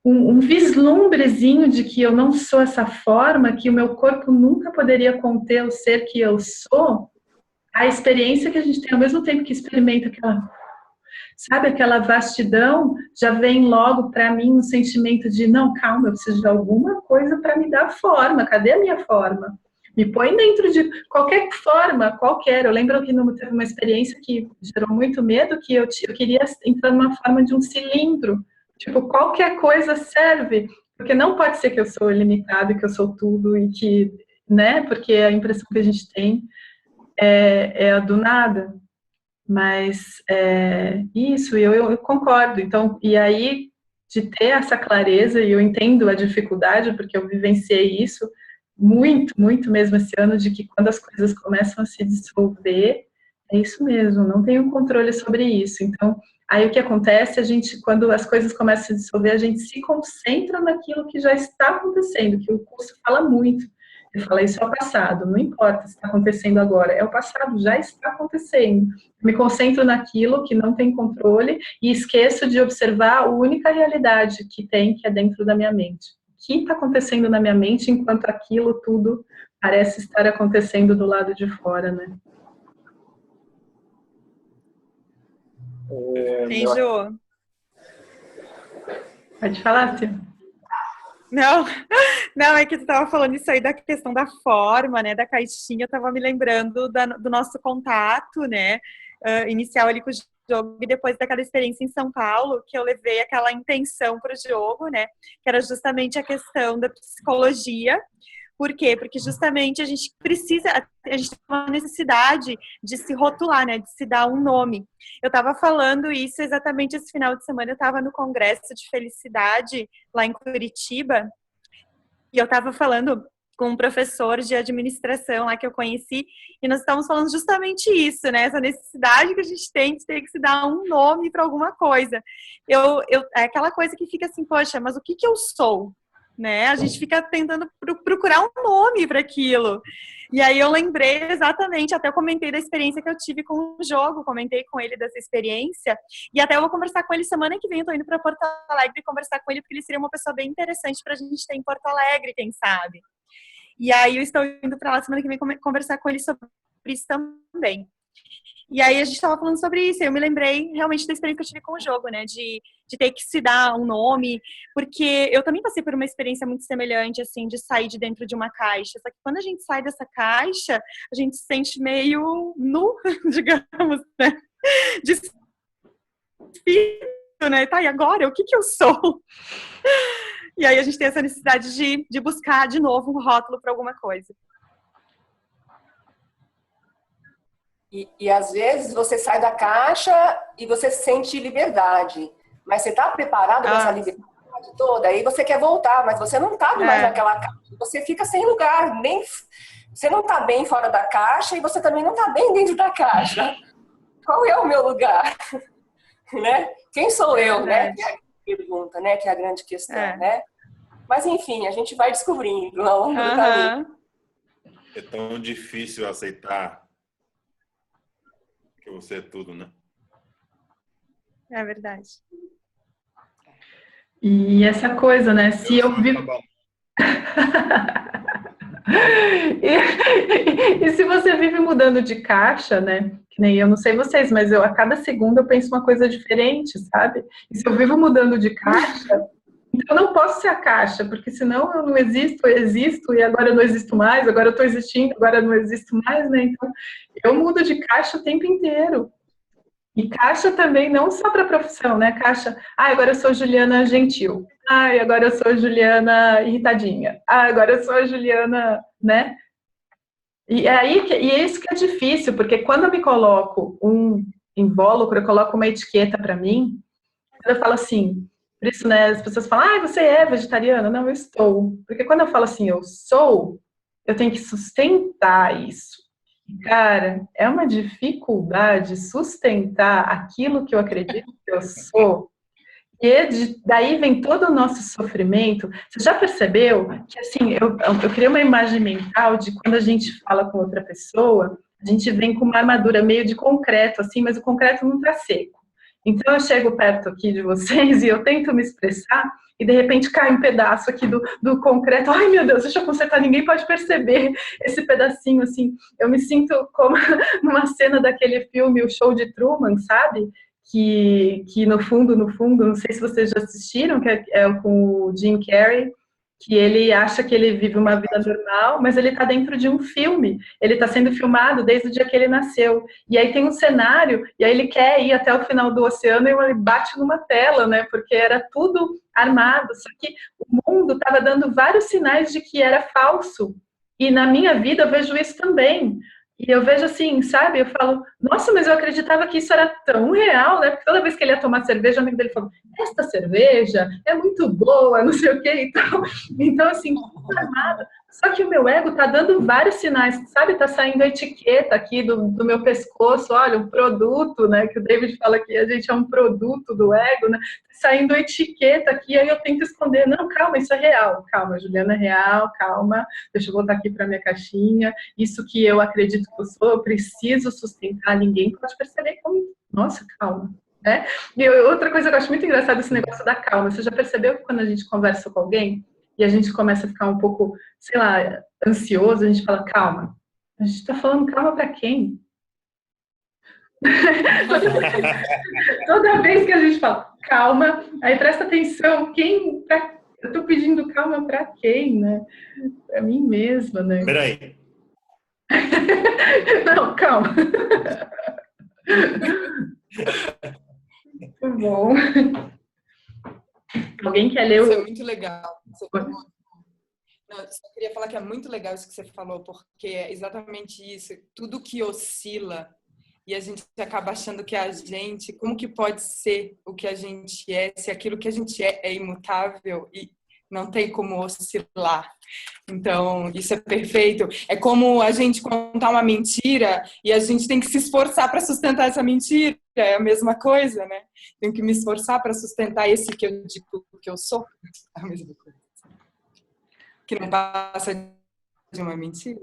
um vislumbrezinho de que eu não sou essa forma, que o meu corpo nunca poderia conter o ser que eu sou, a experiência que a gente tem, ao mesmo tempo que experimenta aquela vastidão, já vem logo para mim um sentimento de, não, calma, eu preciso de alguma coisa para me dar forma, cadê a minha forma? Me põe dentro de qualquer forma, qualquer. Eu lembro que teve uma experiência que gerou muito medo, que eu queria entrar numa forma de um cilindro. Tipo, qualquer coisa serve, porque não pode ser que eu sou limitado, que eu sou tudo, e que, né, porque a impressão que a gente tem é a do nada. Mas isso, eu concordo. Então, e aí, de ter essa clareza, e eu entendo a dificuldade, porque eu vivenciei isso muito, muito mesmo esse ano, de que quando as coisas começam a se dissolver, é isso mesmo, não tenho controle sobre isso. Então, aí o que acontece, quando as coisas começam a se dissolver, a gente se concentra naquilo que já está acontecendo, que o curso fala muito. Ele fala, isso é o passado, não importa se está acontecendo agora, é o passado, já está acontecendo. Me concentro naquilo que não tem controle e esqueço de observar a única realidade que tem, que é dentro da minha mente. O que está acontecendo na minha mente enquanto aquilo tudo parece estar acontecendo do lado de fora, né? Sim, Ju. Pode falar, Cia. Não, é que tu estava falando isso aí da questão da forma, né, da caixinha, eu estava me lembrando do nosso contato, né, inicial ali com o jogo, e depois daquela experiência em São Paulo, que eu levei aquela intenção para o jogo, né, que era justamente a questão da psicologia. Por quê? Porque justamente a gente tem uma necessidade de se rotular, né, de se dar um nome. Eu estava falando isso exatamente esse final de semana, eu estava no Congresso de Felicidade, lá em Curitiba, e eu estava falando com um professor de administração lá que eu conheci, e nós estávamos falando justamente isso, né, essa necessidade que a gente tem de ter que se dar um nome para alguma coisa. É aquela coisa que fica assim, poxa, mas o que eu sou? Né? A gente fica tentando procurar um nome para aquilo. E aí eu lembrei exatamente, até eu comentei da experiência que eu tive com o jogo, comentei com ele dessa experiência, e até eu vou conversar com ele semana que vem, eu tô indo para Porto Alegre conversar com ele, porque ele seria uma pessoa bem interessante pra gente ter em Porto Alegre, quem sabe. E aí eu estou indo para lá semana que vem conversar com ele sobre isso também. E aí a gente estava falando sobre isso, e eu me lembrei realmente da experiência que eu tive com o jogo, né, de ter que se dar um nome, porque eu também passei por uma experiência muito semelhante, assim, de sair de dentro de uma caixa, só que quando a gente sai dessa caixa, a gente se sente meio nu, digamos, né, despido, né, tá, e agora, o que eu sou? E aí a gente tem essa necessidade de buscar de novo um rótulo para alguma coisa. E às vezes você sai da caixa e você sente liberdade. Mas você está preparado para essa liberdade toda? Aí você quer voltar, mas você não está mais naquela caixa. Você fica sem lugar. Você não está bem fora da caixa e você também não está bem dentro da caixa. Qual é o meu lugar? Né? Quem sou eu? Né? Que é a pergunta, né? Que é a grande questão. Né? Mas enfim, a gente vai descobrindo ao longo do caminho. É tão difícil aceitar que você é tudo, né? É verdade. E essa coisa, né? Se eu vivo... e se você vive mudando de caixa, né? Que nem eu, não sei vocês, mas a cada segundo eu penso uma coisa diferente, sabe? E se eu vivo mudando de caixa, então eu não posso ser a caixa, porque senão eu não existo, eu existo, e agora eu não existo mais, agora eu estou existindo, agora eu não existo mais, né? Então eu mudo de caixa o tempo inteiro. E caixa também, não só para profissão, né? Caixa, agora eu sou Juliana Gentil. Agora eu sou Juliana Irritadinha. Agora eu sou a Juliana, né? E é isso que é difícil, porque quando eu me coloco um invólucro, eu coloco uma etiqueta para mim, eu falo assim, por isso, né, as pessoas falam, você é vegetariana? Não, eu estou. Porque quando eu falo assim, eu sou, eu tenho que sustentar isso. Cara, é uma dificuldade sustentar aquilo que eu acredito que eu sou. E daí vem todo o nosso sofrimento. Você já percebeu que, assim, eu criei uma imagem mental de quando a gente fala com outra pessoa, a gente vem com uma armadura meio de concreto, assim, mas o concreto não está seco. Então eu chego perto aqui de vocês e eu tento me expressar e de repente cai um pedaço aqui do concreto. Ai, meu Deus, deixa eu consertar, ninguém pode perceber esse pedacinho, assim. Eu me sinto como numa cena daquele filme, O Show de Truman, sabe? Que no fundo, não sei se vocês já assistiram, que é com o Jim Carrey, que ele acha que ele vive uma vida normal, mas ele está dentro de um filme. Ele está sendo filmado desde o dia que ele nasceu. E aí tem um cenário, e aí ele quer ir até o final do oceano e ele bate numa tela, né? Porque era tudo armado. Só que o mundo estava dando vários sinais de que era falso. E na minha vida eu vejo isso também. E eu vejo assim, sabe? Eu falo, nossa, mas eu acreditava que isso era tão real, né? Porque toda vez que ele ia tomar cerveja, o amigo dele falou, esta cerveja é muito boa, não sei o quê e tal. Então, assim, tudo armado. Só que o meu ego tá dando vários sinais, sabe? Tá saindo a etiqueta aqui do meu pescoço, olha, um produto, né? Que o David fala que a gente é um produto do ego, né? Saindo a etiqueta aqui, aí eu tento esconder. Não, calma, isso é real. Calma, Juliana, é real, calma. Deixa eu voltar aqui para minha caixinha. Isso que eu acredito que eu sou, eu preciso sustentar. Ninguém pode perceber como... Nossa, calma. Né? E outra coisa que eu acho muito engraçada esse negócio da calma. Você já percebeu que quando a gente conversa com alguém e a gente começa a ficar um pouco, sei lá, ansioso, a gente fala, calma. A gente está falando calma para quem? Toda vez que a gente fala calma, aí presta atenção, eu tô pedindo calma para quem, né? Para mim mesma, né? Peraí. Não, calma. Muito bom. Alguém quer ler o... Isso é muito legal. Não, eu só queria falar que é muito legal isso que você falou, porque é exatamente isso. Tudo que oscila e a gente acaba achando que a gente... Como que pode ser o que a gente é, se aquilo que a gente é imutável e não tem como oscilar? Então, isso é perfeito. É como a gente contar uma mentira e a gente tem que se esforçar para sustentar essa mentira. É a mesma coisa, né? Tenho que me esforçar para sustentar esse que eu digo que eu sou. É a mesma coisa. Que não passa de uma mentira.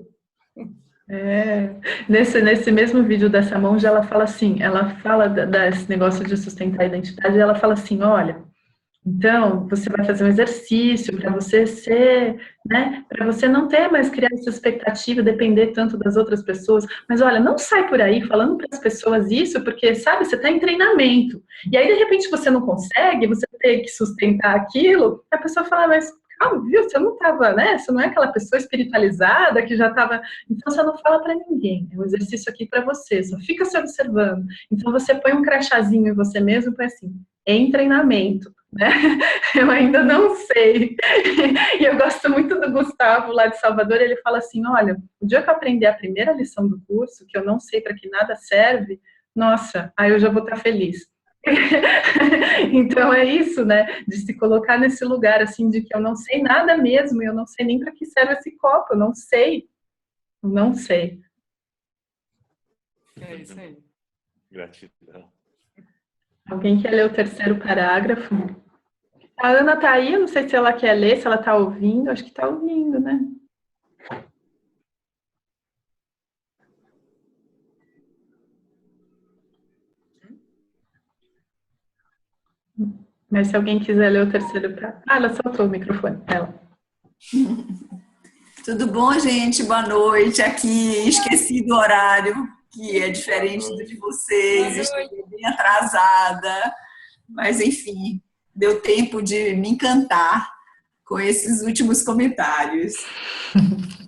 Nesse mesmo vídeo dessa monja, ela fala assim, ela fala desse negócio de sustentar a identidade, e ela fala assim, olha, então, você vai fazer um exercício para você ser, né, para você não ter mais criar essa expectativa, depender tanto das outras pessoas, mas olha, não sai por aí falando para as pessoas isso, porque, sabe, você está em treinamento, e aí, de repente, você não consegue, você tem que sustentar aquilo, a pessoa fala, mas calma, viu, você não estava, né, você não é aquela pessoa espiritualizada que já estava, então você não fala para ninguém, é um exercício aqui para você, só fica se observando, então você põe um crachazinho em você mesmo, põe assim, em treinamento, né? Eu ainda não sei. E eu gosto muito do Gustavo, lá de Salvador, ele fala assim, olha, o dia que eu aprender a primeira lição do curso, que eu não sei para que nada serve, nossa, aí eu já vou estar feliz. Então é isso, né? De se colocar nesse lugar, assim, de que eu não sei nada mesmo, eu não sei nem para que serve esse copo, eu não sei. Eu não sei. É isso aí. Gratidão. Alguém quer ler o terceiro parágrafo? A Ana tá aí, eu não sei se ela quer ler, se ela tá ouvindo, acho que tá ouvindo, né? Mas se alguém quiser ler o terceiro parágrafo... Ah, ela soltou o microfone, ela. Tudo bom, gente? Boa noite. Aqui, esqueci do horário, que é diferente do de vocês, estou bem atrasada, mas enfim, deu tempo de me encantar com esses últimos comentários.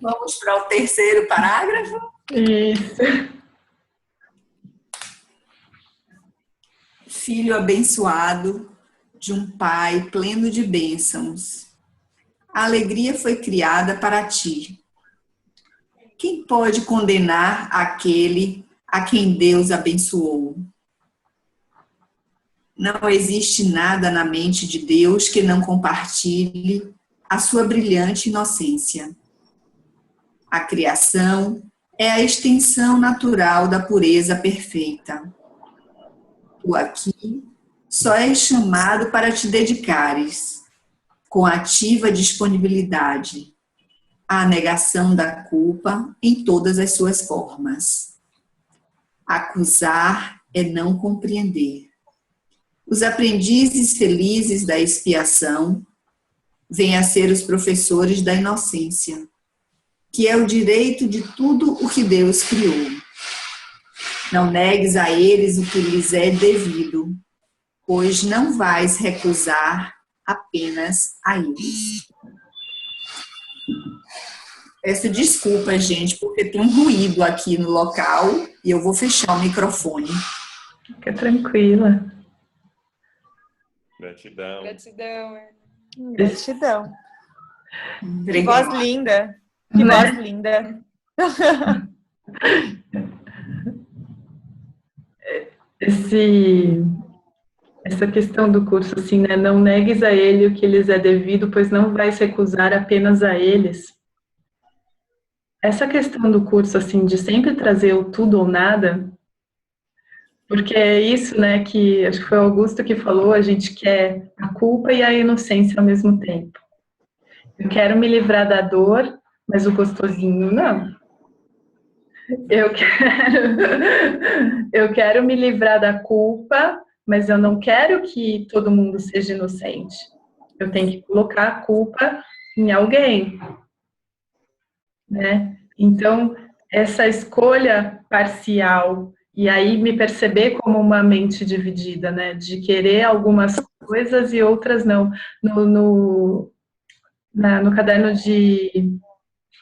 Vamos para o terceiro parágrafo? Isso. Filho abençoado de um pai pleno de bênçãos, a alegria foi criada para ti. quem pode condenar aquele a quem Deus abençoou? Não existe nada na mente de Deus que não compartilhe a sua brilhante inocência. A criação é a extensão natural da pureza perfeita. Tu aqui só és chamado para te dedicares, com ativa disponibilidade, à negação da culpa em todas as suas formas. Acusar é não compreender. Os aprendizes felizes da expiação vêm a ser os professores da inocência, que é o direito de tudo o que Deus criou. Não negues a eles o que lhes é devido, pois não vais recusar apenas a eles. Peço desculpa, gente, porque tem um ruído aqui no local e eu vou fechar o microfone. Fica tranquila. Gratidão. Gratidão. Gratidão. Que Obrigada. voz linda. Que voz linda. Essa questão do curso, assim, né? Não negues a ele o que lhes é devido, pois não vais recusar apenas a eles. Essa questão do curso, assim, de sempre trazer o tudo ou nada, porque é isso, né, que acho que foi o Augusto que falou, a gente quer a culpa e a inocência ao mesmo tempo. Eu quero me livrar da dor, mas o gostosinho não. Eu quero me livrar da culpa, mas eu não quero que todo mundo seja inocente. Eu tenho que colocar a culpa em alguém, né? Então, essa escolha parcial, e aí me perceber como uma mente dividida, né? De querer algumas coisas e outras não. No caderno de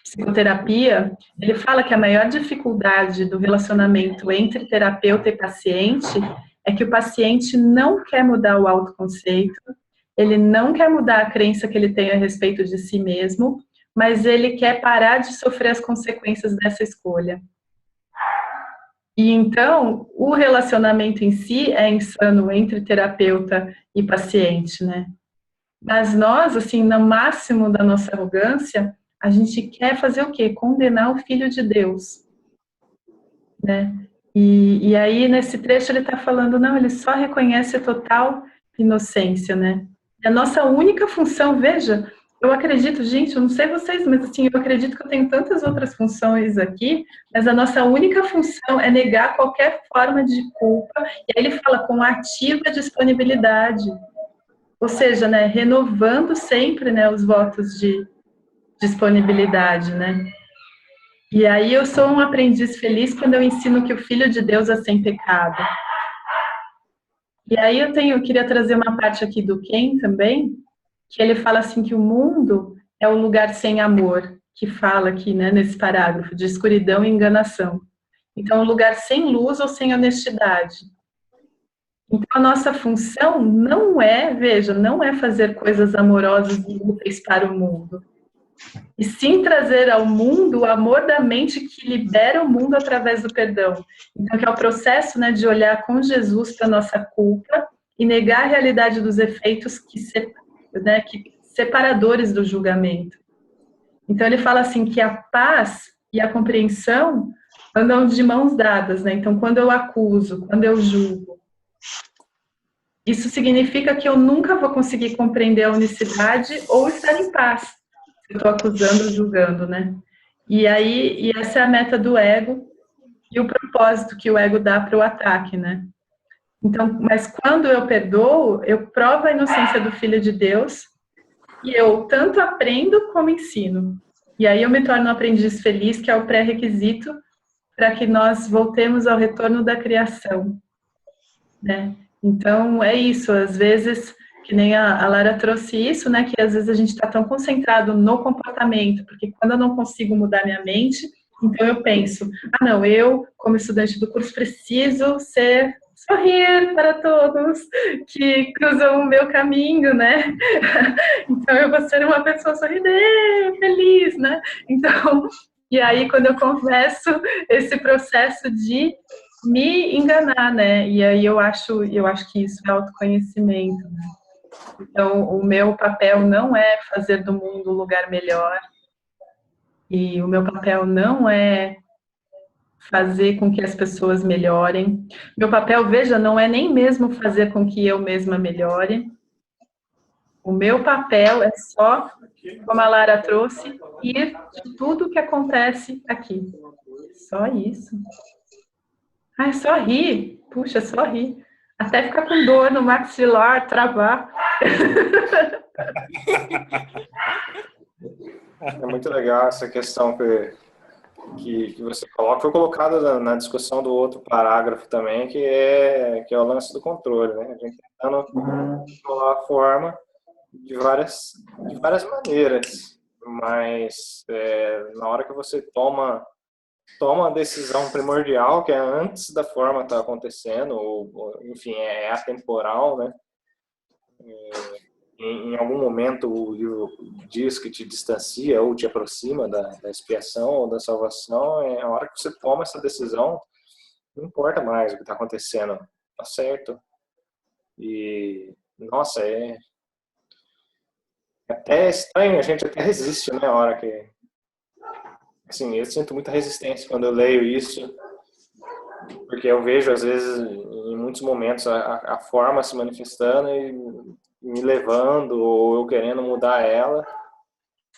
psicoterapia, ele fala que a maior dificuldade do relacionamento entre terapeuta e paciente é que o paciente não quer mudar o autoconceito, ele não quer mudar a crença que ele tem a respeito de si mesmo, mas ele quer parar de sofrer as consequências dessa escolha. E então, o relacionamento em si é insano entre terapeuta e paciente, né? Mas nós, assim, no máximo da nossa arrogância, a gente quer fazer o quê? Condenar o Filho de Deus, né? E aí, nesse trecho, ele está falando, não, ele só reconhece a total inocência, né? E a nossa única função, veja, eu acredito, gente, eu não sei vocês, mas assim, eu acredito que eu tenho tantas outras funções aqui, mas a nossa única função é negar qualquer forma de culpa, e aí ele fala com ativa disponibilidade, ou seja, né, renovando sempre, né, os votos de disponibilidade, né? E aí eu sou um aprendiz feliz quando eu ensino que o Filho de Deus é sem pecado. E aí eu queria trazer uma parte aqui do Ken também, que ele fala assim que o mundo é o lugar sem amor, que fala aqui, né, nesse parágrafo, de escuridão e enganação. Então, é um lugar sem luz ou sem honestidade. Então, a nossa função não é, veja, não é fazer coisas amorosas e úteis para o mundo, e sim trazer ao mundo o amor da mente que libera o mundo através do perdão. Então, que é o processo, né, de olhar com Jesus para a nossa culpa e negar a realidade dos efeitos que separadores do julgamento. Então, ele fala assim que a paz e a compreensão andam de mãos dadas, né? Então, quando eu acuso, quando eu julgo, isso significa que eu nunca vou conseguir compreender a unicidade ou estar em paz. Eu estou acusando ou julgando, né? E essa é a meta do ego e o propósito que o ego dá para o ataque, né? Então, mas quando eu perdoo, eu provo a inocência do Filho de Deus e eu tanto aprendo como ensino. E aí eu me torno um aprendiz feliz, que é o pré-requisito para que nós voltemos ao retorno da criação, né? Então, é isso, às vezes, que nem a Lara trouxe isso, né, que às vezes a gente está tão concentrado no comportamento, porque quando eu não consigo mudar minha mente, então eu penso, não, eu, como estudante do curso, preciso sorrir para todos que cruzam o meu caminho, né? Então eu vou ser uma pessoa sorridente, feliz, né? Então, E aí, quando eu começo esse processo de me enganar, né? E aí eu acho que isso é autoconhecimento, né? Então, o meu papel não é fazer do mundo um lugar melhor. E o meu papel não é fazer com que as pessoas melhorem. Meu papel, veja, não é nem mesmo fazer com que eu mesma melhore. O meu papel é só, como a Lara trouxe, ir de tudo que acontece aqui. Só isso. Ah, é só rir. Puxa, é só rir. Até ficar com dor no maxilar, travar. É muito legal essa questão que você coloca. Foi colocada na discussão do outro parágrafo também, que é o lance do controle, né? A gente tentando controlar a forma de várias maneiras, mas na hora que você toma a decisão primordial, que é antes da forma estar acontecendo, ou enfim, é atemporal, né? Em algum momento o livro diz que te distancia ou te aproxima da expiação ou da salvação. A hora que você toma essa decisão, não importa mais o que está acontecendo, tá certo. E, nossa, é até estranho, a gente até resiste, né, a hora que... Assim, eu sinto muita resistência quando eu leio isso, porque eu vejo, às vezes, em muitos momentos, a forma se manifestando e me levando, ou eu querendo mudar ela.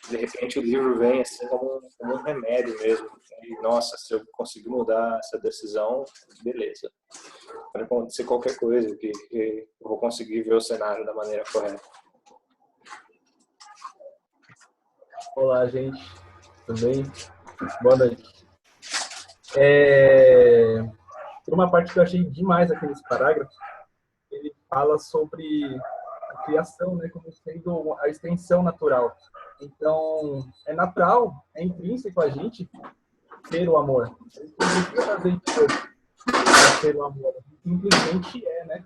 De repente o livro vem assim como um remédio mesmo. E, nossa, se eu conseguir mudar essa decisão, beleza. Pode acontecer qualquer coisa, que eu vou conseguir ver o cenário da maneira correta. Olá, gente. Tudo bem? Boa noite. Tem uma parte que eu achei demais aqui nesse parágrafo. Ele fala sobre a criação, né, como sendo a extensão natural. Então, é natural, é intrínseco a gente ter o amor. A gente não precisa fazer isso para ter o amor. Simplesmente é, né?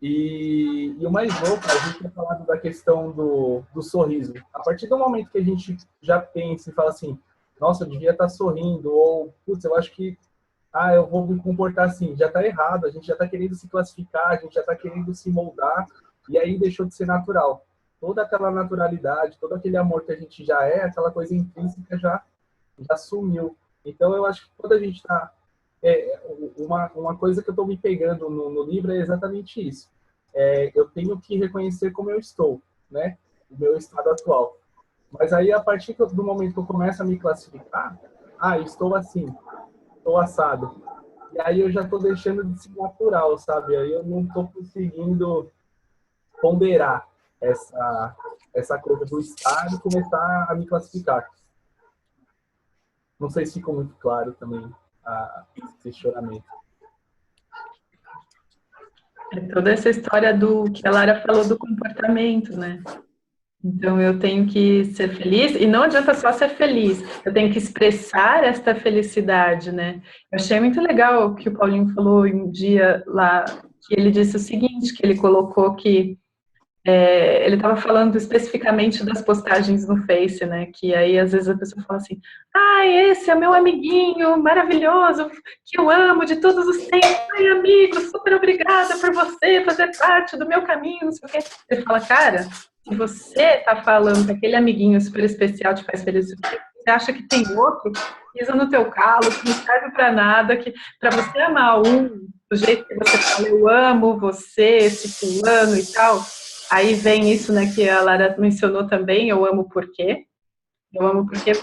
E o mais louco, a gente tinha falado da questão do sorriso. A partir do momento que a gente já pensa e fala assim, nossa, eu devia estar sorrindo, ou, putz, eu acho que eu vou me comportar assim, já está errado, a gente já está querendo se classificar, a gente já está querendo se moldar, e aí deixou de ser natural. Toda aquela naturalidade, todo aquele amor que a gente já é, aquela coisa intrínseca já sumiu. Então, eu acho que quando a gente está... uma coisa que eu estou me pegando no livro é exatamente isso. Eu tenho que reconhecer como eu estou, né? O meu estado atual. Mas aí, a partir do momento que eu começo a me classificar, estou assim, estou assado. E aí eu já estou deixando de ser natural, sabe? Aí eu não estou conseguindo ponderar essa coisa do estar e começar a me classificar. Não sei se ficou muito claro também esse questionamento. É toda essa história do que a Lara falou do comportamento, né? Então, eu tenho que ser feliz, e não adianta só ser feliz, eu tenho que expressar esta felicidade, né? Eu achei muito legal o que o Paulinho falou um dia lá, que ele disse o seguinte, que ele colocou que ele estava falando especificamente das postagens no Face, né? Que aí, às vezes, a pessoa fala assim, esse é meu amiguinho maravilhoso, que eu amo de todos os tempos. Amigo, super obrigada por você fazer parte do meu caminho, não sei o quê. Ele fala, cara, se você está falando que aquele amiguinho super especial te faz feliz, você acha que tem outro que pisa no teu calo, que não serve para nada, que para você amar do jeito que você fala, eu amo você, esse fulano e tal... Aí vem isso, né, que a Lara mencionou também, eu amo porque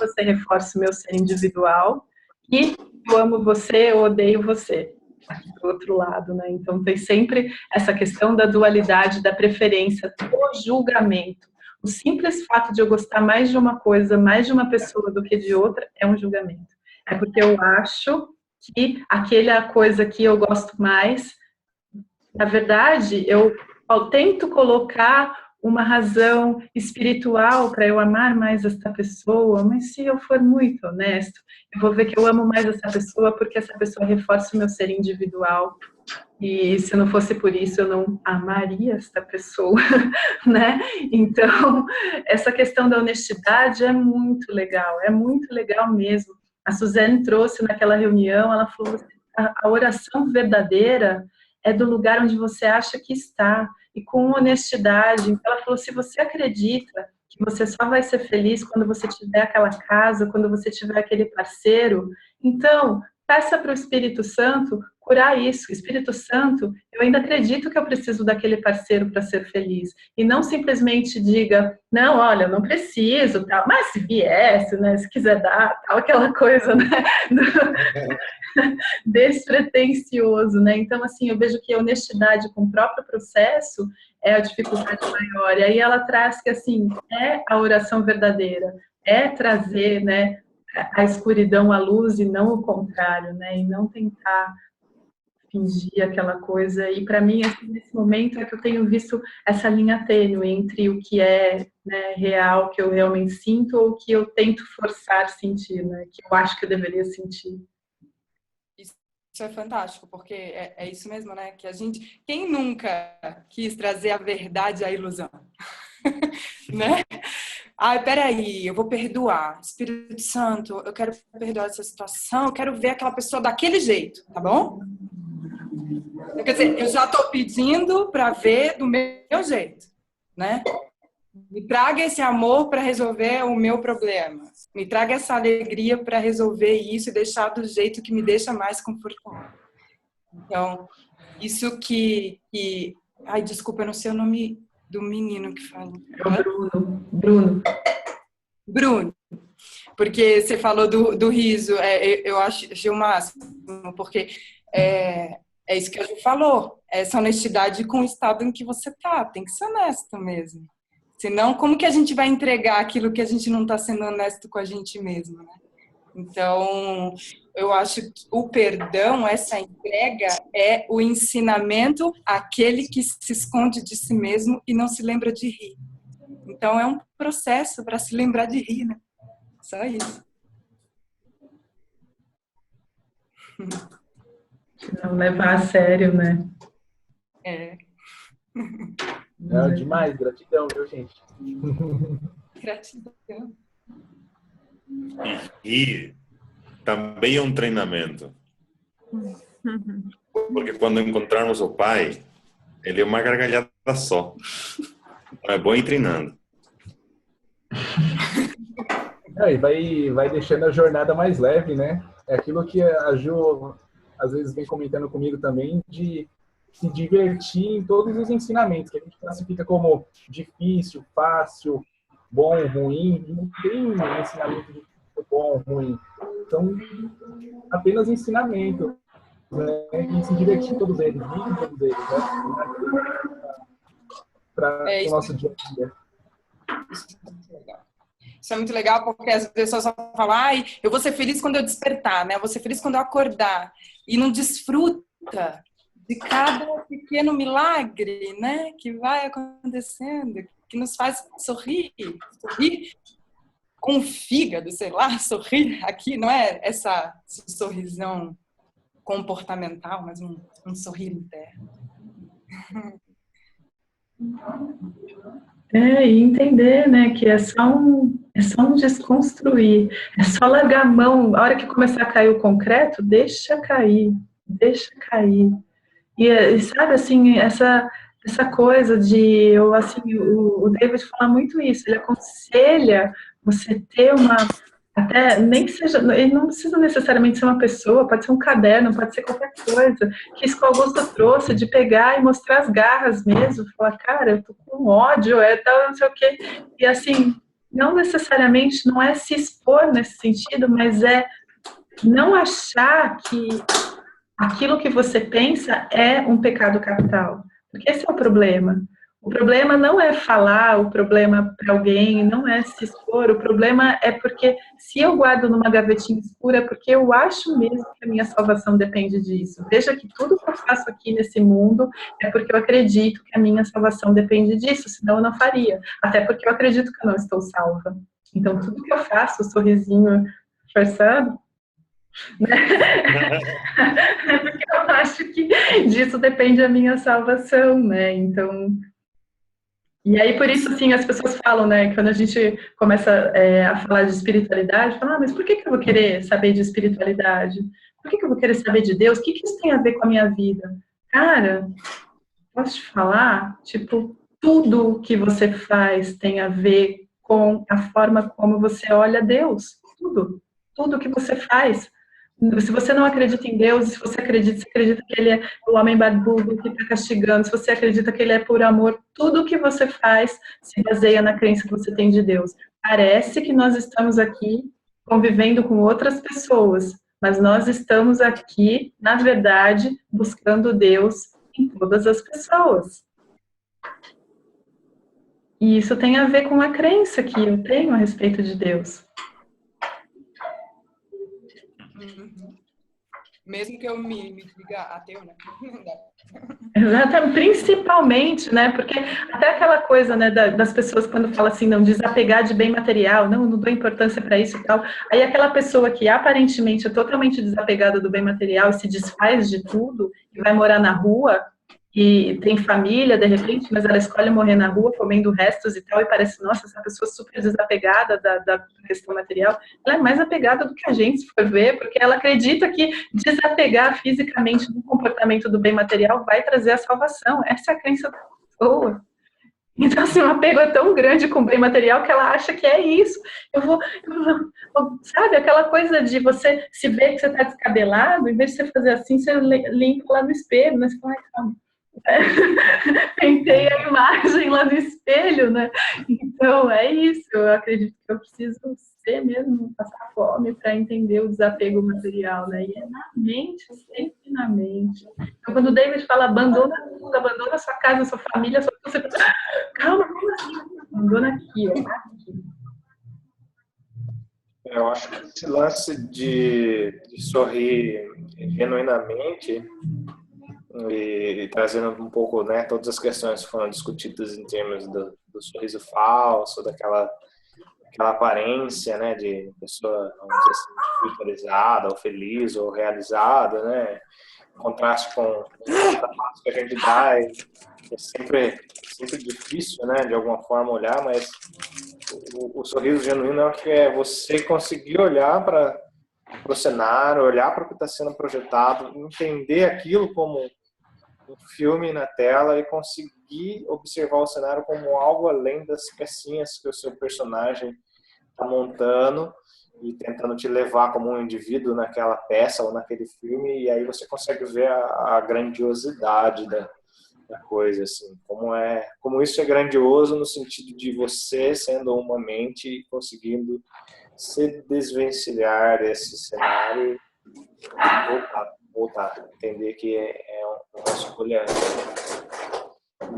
você reforça o meu ser individual, e eu amo você, eu odeio você, aqui do outro lado, né? Então tem sempre essa questão da dualidade, da preferência, do julgamento. O simples fato de eu gostar mais de uma coisa, mais de uma pessoa do que de outra, é um julgamento. É porque eu acho que aquela coisa que eu gosto mais, na verdade, eu tento colocar uma razão espiritual para eu amar mais essa pessoa, mas se eu for muito honesto, eu vou ver que eu amo mais essa pessoa porque essa pessoa reforça o meu ser individual E se não fosse por isso, eu não amaria esta pessoa, né? Então, essa questão da honestidade é muito legal mesmo. A Suzane trouxe naquela reunião, ela falou, a oração verdadeira é do lugar onde você acha que está, e com honestidade. Então, ela falou, se você acredita que você só vai ser feliz quando você tiver aquela casa, quando você tiver aquele parceiro, então, peça para o Espírito Santo curar isso. Espírito Santo, eu ainda acredito que eu preciso daquele parceiro para ser feliz. E não simplesmente diga, não, olha, não preciso, tal. Mas se viesse, né, se quiser dar, tal, aquela coisa, né, despretensioso, né. Então, assim, eu vejo que a honestidade com o próprio processo é a dificuldade maior. E aí ela traz que, assim, é a oração verdadeira, é trazer, né, a escuridão à luz e não o contrário, né, e não tentar fingir aquela coisa. E para mim, assim, nesse momento é que eu tenho visto essa linha tênue entre o que é, né, real, que eu realmente sinto, ou o que eu tento forçar sentir, né, que eu acho que eu deveria sentir. Isso é fantástico, porque é isso mesmo, né? Que a gente... Quem nunca quis trazer a verdade à ilusão? Né? Ai, peraí, eu vou perdoar. Espírito Santo, eu quero perdoar essa situação, eu quero ver aquela pessoa daquele jeito, tá bom? Quer dizer, eu já estou pedindo para ver do meu jeito, né? Me traga esse amor para resolver o meu problema. Me traga essa alegria para resolver isso e deixar do jeito que me deixa mais confortável. Então, isso que... Ai, desculpa, eu não sei o nome do menino que falou. É o Bruno. Porque você falou do riso. Eu achei o máximo, porque é isso que a Ju falou. Essa honestidade com o estado em que você tá. Tem que ser honesto mesmo. Senão, como que a gente vai entregar aquilo que a gente não está sendo honesto com a gente mesmo, né? Então, eu acho que o perdão, essa entrega, é o ensinamento àquele que se esconde de si mesmo e não se lembra de rir. Então, é um processo para se lembrar de rir, né? Só isso. Não levar a sério, né? É. É demais, gratidão, viu, gente? Gratidão. E também é um treinamento. Porque quando encontrarmos o Pai, ele é uma gargalhada só. Então é bom ir treinando. E vai deixando a jornada mais leve, né? É aquilo que a Ju às vezes vem comentando comigo também, de se divertir em todos os ensinamentos, que a gente classifica como difícil, fácil, bom, ruim. Não tem um ensinamento de bom, ruim. São apenas ensinamentos, né? E se divertir em todos eles, rir em todos eles, né? Para o nosso dia a dia. Isso é muito legal, porque as pessoas só falam, ai, eu vou ser feliz quando eu despertar, né? Eu vou ser feliz quando eu acordar. E não desfruta de cada pequeno milagre, né? Que vai acontecendo, que nos faz sorrir com o fígado, sei lá, sorrir aqui, não é esse sorrisão comportamental, mas um sorrir interno. E entender, né, que é só um desconstruir, é só largar a mão. A hora que começar a cair o concreto, deixa cair. E sabe, assim, essa coisa de, o David fala muito isso, ele aconselha você ter até, nem que seja, ele não precisa necessariamente ser uma pessoa, pode ser um caderno, pode ser qualquer coisa, que isso que o Augusto trouxe, de pegar e mostrar as garras mesmo, falar, cara, eu tô com ódio, tal, não sei o quê, e assim, não necessariamente, não é se expor nesse sentido, mas é não achar que aquilo que você pensa é um pecado capital, porque esse é o problema. O problema não é falar, o problema para alguém não é se expor, o problema é porque se eu guardo numa gavetinha escura é porque eu acho mesmo que a minha salvação depende disso. Veja que tudo que eu faço aqui nesse mundo é porque eu acredito que a minha salvação depende disso, senão eu não faria. Até porque eu acredito que eu não estou salva. Então, tudo que eu faço, o sorrisinho forçado, né? Porque eu acho que disso depende a minha salvação, né? Então, e aí por isso, assim, as pessoas falam, né, quando a gente começa a falar de espiritualidade, falam, mas por que eu vou querer saber de espiritualidade? Por que eu vou querer saber de Deus? O que isso tem a ver com a minha vida? Cara, posso te falar? Tipo, tudo que você faz tem a ver com a forma como você olha Deus. Tudo que você faz. Se você não acredita em Deus, se você acredita que Ele é o homem barbudo que está castigando, se você acredita que Ele é por amor, tudo que você faz se baseia na crença que você tem de Deus. Parece que nós estamos aqui convivendo com outras pessoas, mas nós estamos aqui, na verdade, buscando Deus em todas as pessoas. E isso tem a ver com a crença que eu tenho a respeito de Deus. Mesmo que eu me diga ateu, né? Exatamente, principalmente, né? Porque até aquela coisa, né, das pessoas quando fala assim, não, desapegar de bem material, não dou importância para isso e tal. Aí aquela pessoa que aparentemente é totalmente desapegada do bem material e se desfaz de tudo e vai morar na rua e tem família, de repente, mas ela escolhe morrer na rua comendo restos e tal, e parece, nossa, essa pessoa super desapegada da questão material, ela é mais apegada do que a gente, se for ver, porque ela acredita que desapegar fisicamente do comportamento do bem material vai trazer a salvação. Essa é a crença da pessoa. Então, assim, o apego é tão grande com o bem material que ela acha que é isso. Sabe, aquela coisa de você se ver que você está descabelado, em vez de você fazer assim, você limpa lá no espelho, né? Você fala, ai, calma. Pentei a imagem lá no espelho, né? Então é isso, eu acredito que eu preciso ser mesmo, passar fome para entender o desapego material, né? E é na mente, sempre na mente. Então quando o David fala abandona tudo, abandona sua casa, sua família, sua... você fala, calma, como assim? Abandona aqui, ó, aqui. Eu acho que esse lance de sorrir genuinamente e trazendo um pouco, né, todas as questões que foram discutidas em termos do sorriso falso, daquela aparência, né, de pessoa, vamos dizer assim, espiritualizada, ou feliz, ou realizada, né, em contraste com o passo que a gente dá, é sempre difícil, né, de alguma forma olhar, mas o sorriso genuíno é o que é você conseguir olhar para o cenário, olhar para o que está sendo projetado, entender aquilo como um filme na tela e conseguir observar o cenário como algo além das pecinhas que o seu personagem está montando e tentando te levar como um indivíduo naquela peça ou naquele filme, e aí você consegue ver a grandiosidade da coisa, assim, como isso é grandioso no sentido de você sendo uma mente e conseguindo se desvencilhar desse cenário e voltar, entender que é uma escolha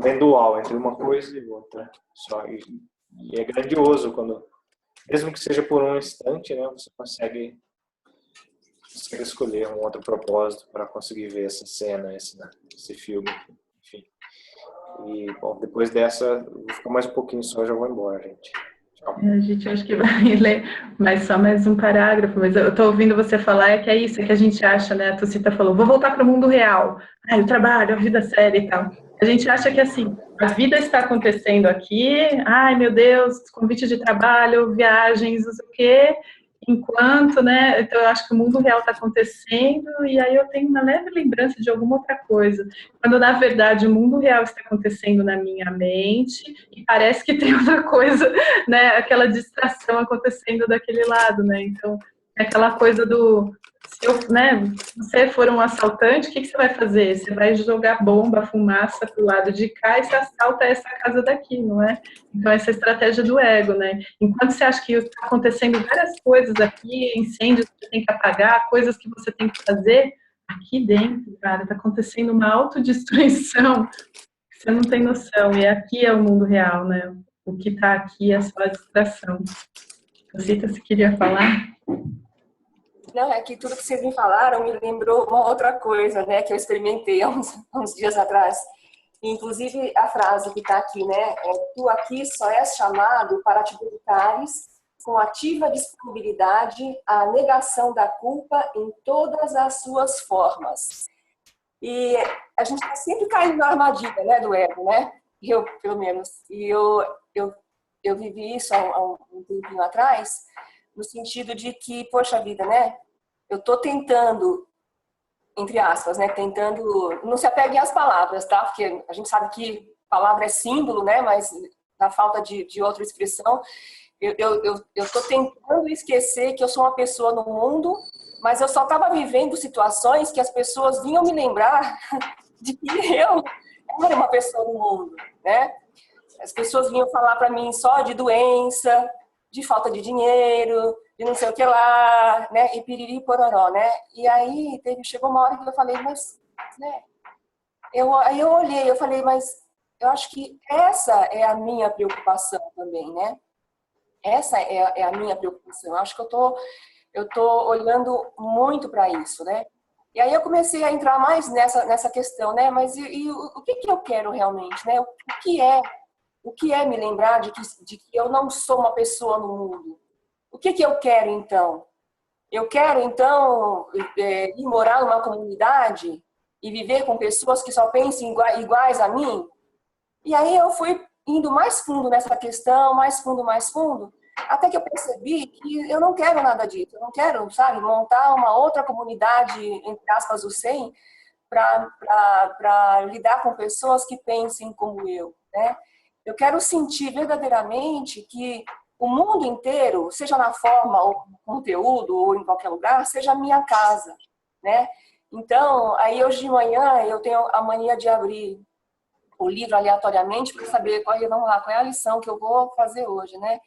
bem dual entre uma coisa e outra só, e é grandioso quando, mesmo que seja por um instante, né, você consegue escolher um outro propósito para conseguir ver essa cena, esse filme, enfim. E, bom, depois dessa, vou ficar mais um pouquinho só, já vou embora, gente. A gente acho que vai ler só mais um parágrafo, mas eu estou ouvindo você falar, é isso que a gente acha, né? A Tucita falou, vou voltar para o mundo real. O trabalho, a vida séria e tal. A gente acha que, assim, a vida está acontecendo aqui, ai, meu Deus, convite de trabalho, viagens, não sei o quê, enquanto, né? Então, eu acho que o mundo real está acontecendo e aí eu tenho uma leve lembrança de alguma outra coisa. Quando, na verdade, o mundo real está acontecendo na minha mente e parece que tem outra coisa, né? Aquela distração acontecendo daquele lado, né? Então, é aquela coisa do... Se você for um assaltante, o que você vai fazer? Você vai jogar bomba, fumaça para o lado de cá e você assalta essa casa daqui, não é? Então, essa é a estratégia do ego, né? Enquanto você acha que está acontecendo várias coisas aqui, incêndios que você tem que apagar, coisas que você tem que fazer, aqui dentro, cara, está acontecendo uma autodestruição que você não tem noção. E aqui é o mundo real, né? O que está aqui é só a distração. Rita, você queria falar? Não, é que tudo que vocês me falaram me lembrou uma outra coisa, né, que eu experimentei há uns dias atrás. Inclusive, a frase que está aqui, né, tu aqui só és chamado para te dedicares com ativa disponibilidade à negação da culpa em todas as suas formas. E a gente está sempre caindo na armadilha, né, do ego, né? Eu, pelo menos. E eu vivi isso há um tempinho atrás, no sentido de que, poxa vida, né? Eu estou tentando, entre aspas, né? Tentando... Não se apeguem às palavras, tá? Porque a gente sabe que palavra é símbolo, né? Mas na falta de outra expressão, eu estou tentando esquecer que eu sou uma pessoa no mundo, mas eu só estava vivendo situações que as pessoas vinham me lembrar de que eu era uma pessoa no mundo, né? As pessoas vinham falar para mim só de doença, de falta de dinheiro, de não sei o que lá, né? E piriri pororó, né? E aí chegou uma hora que eu falei, mas, né? Aí eu olhei, eu falei, mas eu acho que essa é a minha preocupação também, né? Essa é a minha preocupação. Eu acho que eu tô olhando muito para isso, né? E aí eu comecei a entrar mais nessa questão, né? Mas o que eu quero realmente, né? O que é me lembrar de que eu não sou uma pessoa no mundo? O que eu quero, então? Eu quero, então, ir morar numa comunidade e viver com pessoas que só pensem iguais a mim? E aí eu fui indo mais fundo nessa questão, mais fundo, até que eu percebi que eu não quero nada disso. Eu não quero, sabe, montar uma outra comunidade, entre aspas, o 100, para lidar com pessoas que pensem como eu, né? Eu quero sentir verdadeiramente que o mundo inteiro, seja na forma ou no conteúdo ou em qualquer lugar, seja a minha casa, né? Então, aí hoje de manhã eu tenho a mania de abrir o livro aleatoriamente para saber qual é a lição que eu vou fazer hoje, né?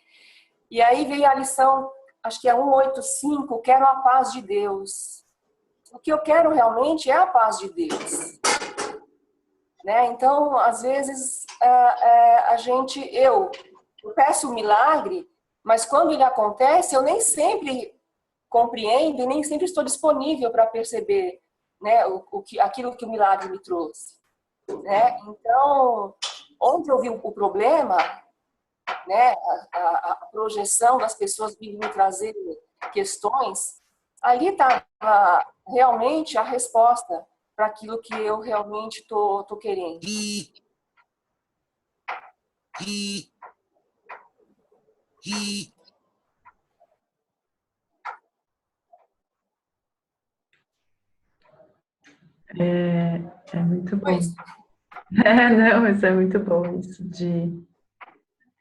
E aí veio a lição, acho que é 185, quero a paz de Deus. O que eu quero realmente é a paz de Deus. Né? Então, às vezes, eu peço um milagre, mas quando ele acontece, eu nem sempre compreendo e nem sempre estou disponível para perceber, né, aquilo que o milagre me trouxe. Né? Então, onde eu vi o problema, né, a projeção das pessoas me trazer questões, ali estava realmente a resposta para aquilo que eu realmente tô querendo. É muito bom. Não, mas é muito bom isso de...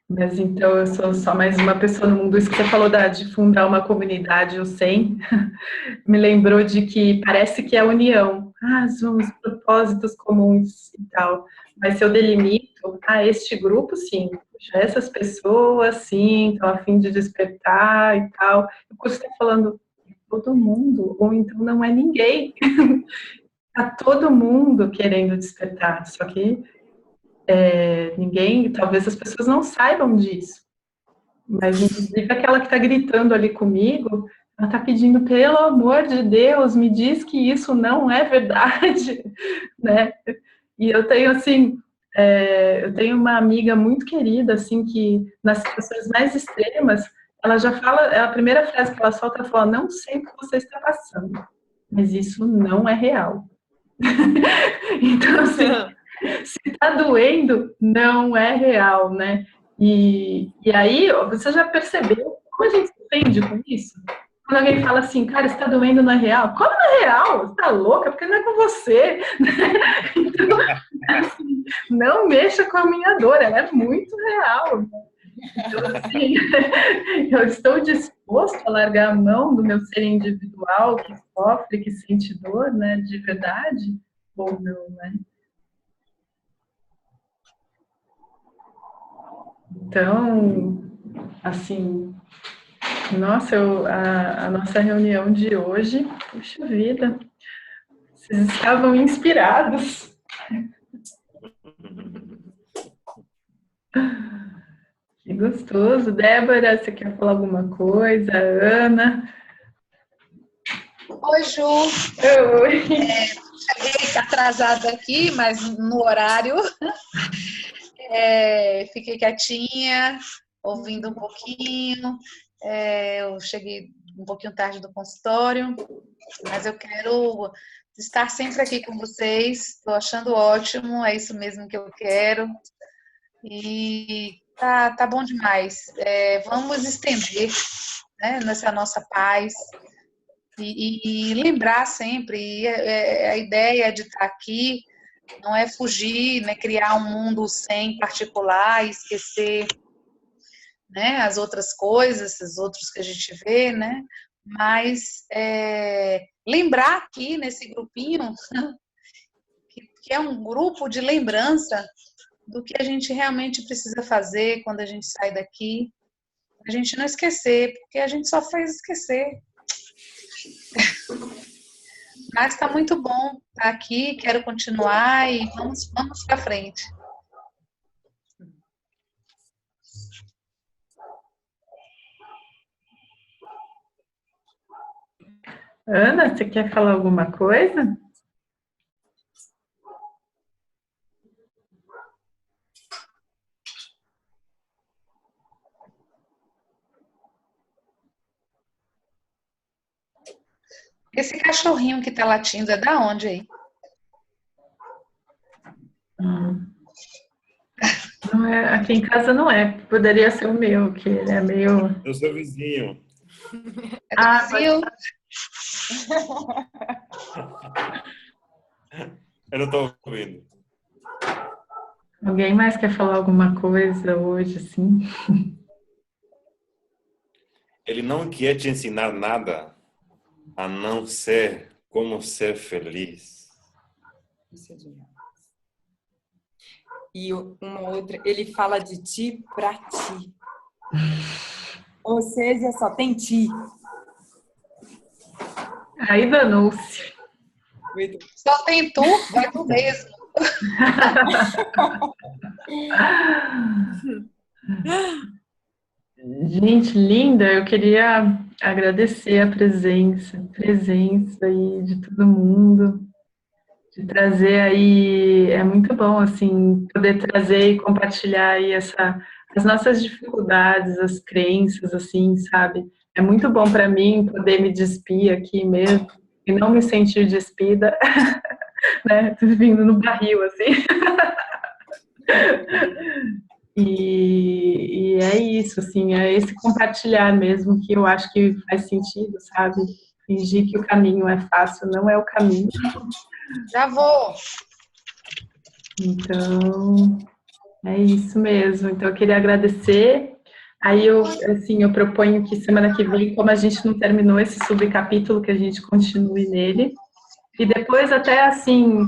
Mas então eu sou só mais uma pessoa no mundo. Isso que você falou de fundar uma comunidade, o 100, me lembrou de que parece que é união. Os propósitos comuns e tal. Mas se eu delimito, este grupo, sim. Essas pessoas, sim, estão a fim de despertar e tal. Eu posso estar falando todo mundo, ou então não é ninguém. Está todo mundo querendo despertar, só que ninguém, talvez as pessoas não saibam disso. Mas, inclusive, aquela que está gritando ali comigo, ela está pedindo, pelo amor de Deus, me diz que isso não é verdade, né? E eu tenho, assim, eu tenho uma amiga muito querida, assim, que nas situações mais extremas, ela já fala, a primeira frase que ela solta, ela fala, não sei o que você está passando, mas isso não é real. Então, assim, se está doendo, não é real, né? E aí, você já percebeu como a gente se ofende com isso? Quando alguém fala assim, cara, está doendo, não é real? Como não é real? Você está louca? Porque não é com você. Então, assim, não mexa com a minha dor, ela é muito real. Então, assim, eu estou disposto a largar a mão do meu ser individual, que sofre, que sente dor, né, de verdade, ou não, né? Então, assim, nossa, a nossa reunião de hoje, puxa vida, vocês estavam inspirados. Que gostoso. Débora, você quer falar alguma coisa? Ana? Oi, Ju. Oi. Cheguei atrasada aqui, mas no horário. Fiquei quietinha, ouvindo um pouquinho. Eu cheguei um pouquinho tarde do consultório, mas eu quero estar sempre aqui com vocês. Estou achando ótimo, é isso mesmo que eu quero. E tá bom demais. Vamos estender, né, nessa nossa paz e lembrar sempre. A ideia de estar aqui não é fugir, né, criar um mundo sem particular e esquecer, né, as outras coisas, os outros que a gente vê, né? Mas lembrar aqui nesse grupinho que é um grupo de lembrança do que a gente realmente precisa fazer quando a gente sai daqui, a gente não esquecer, porque a gente só faz esquecer. Mas está muito bom estar aqui, quero continuar e vamos para frente. Ana, você quer falar alguma coisa? Esse cachorrinho que está latindo é da onde aí? Não é, aqui em casa não é. Poderia ser o meu, que ele é meio... Eu sou vizinho. É do Brasil? Eu não estou ouvindo. Alguém mais quer falar alguma coisa hoje, assim? Ele não quer te ensinar nada a não ser como ser feliz. Isso é demais. E uma outra, ele fala de ti pra ti. Ou seja, só tem ti. Aí danou-se. Só tem tu, vai tu mesmo. Gente, linda, eu queria agradecer a presença aí de todo mundo, de trazer aí, é muito bom, assim, poder trazer e compartilhar aí as nossas dificuldades, as crenças, assim, sabe? É muito bom para mim poder me despir aqui mesmo e não me sentir despida, né? Vindo no barril, assim. E é isso, assim, é esse compartilhar mesmo que eu acho que faz sentido, sabe? Fingir que o caminho é fácil não é o caminho. Já vou. Então, é isso mesmo. Então, eu queria agradecer. Aí, eu proponho que semana que vem, como a gente não terminou esse subcapítulo, que a gente continue nele. E depois, até assim,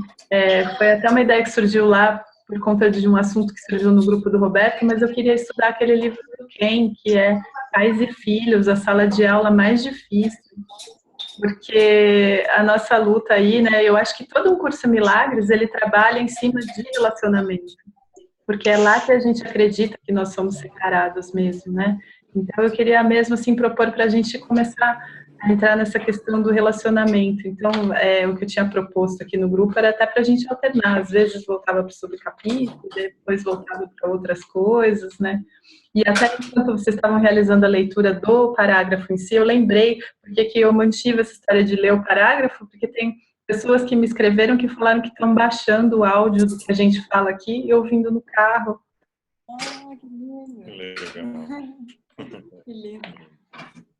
foi até uma ideia que surgiu lá, por conta de um assunto que surgiu no grupo do Roberto, mas eu queria estudar aquele livro do Ken, que é Pais e Filhos, a sala de aula mais difícil. Porque a nossa luta aí, né, eu acho que todo um curso Milagres, ele trabalha em cima de relacionamento. Porque é lá que a gente acredita que nós somos separados mesmo, né? Então, eu queria mesmo, assim, propor para a gente começar a entrar nessa questão do relacionamento. Então, o que eu tinha proposto aqui no grupo era até para a gente alternar. Às vezes voltava para o subcapítulo, depois voltava para outras coisas, né? E até enquanto vocês estavam realizando a leitura do parágrafo em si, eu lembrei porque que eu mantive essa história de ler o parágrafo, porque tem pessoas que me escreveram que falaram que estão baixando o áudio do que a gente fala aqui e ouvindo no carro. Ah, que lindo! Que lindo!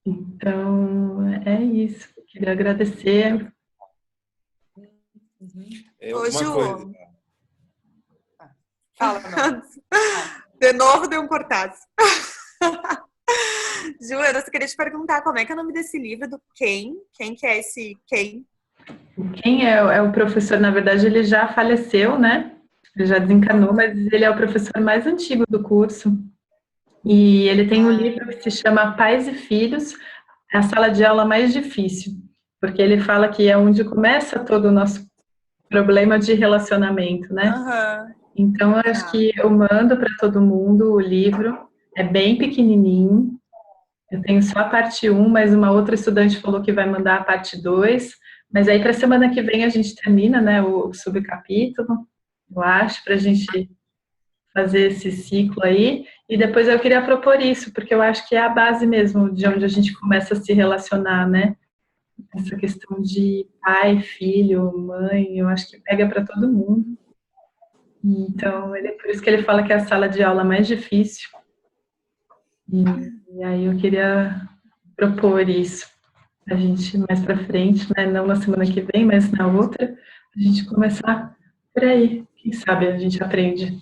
Então, é isso. Queria agradecer. Ô, Ju. Coisa. Fala, não. De novo deu um cortado. Ju, eu só queria te perguntar como é que é o nome desse livro do Ken? Quem que é esse Ken? Quem é o professor? Na verdade, ele já faleceu, né? Ele já desencanou, mas ele é o professor mais antigo do curso. E ele tem um livro que se chama Pais e Filhos, a sala de aula mais difícil. Porque ele fala que é onde começa todo o nosso problema de relacionamento, né? Uhum. Então, eu acho que eu mando para todo mundo o livro. É bem pequenininho. Eu tenho só a parte 1, mas uma outra estudante falou que vai mandar a parte 2. Mas aí, para a semana que vem, a gente termina, né, o subcapítulo, eu acho, para a gente fazer esse ciclo aí. E depois eu queria propor isso, porque eu acho que é a base mesmo de onde a gente começa a se relacionar, né? Essa questão de pai, filho, mãe, eu acho que pega para todo mundo. Então, por isso que ele fala que é a sala de aula mais difícil. E aí eu queria propor isso, a gente mais para frente, né? Não na semana que vem, mas na outra, a gente começar por aí. Quem sabe a gente aprende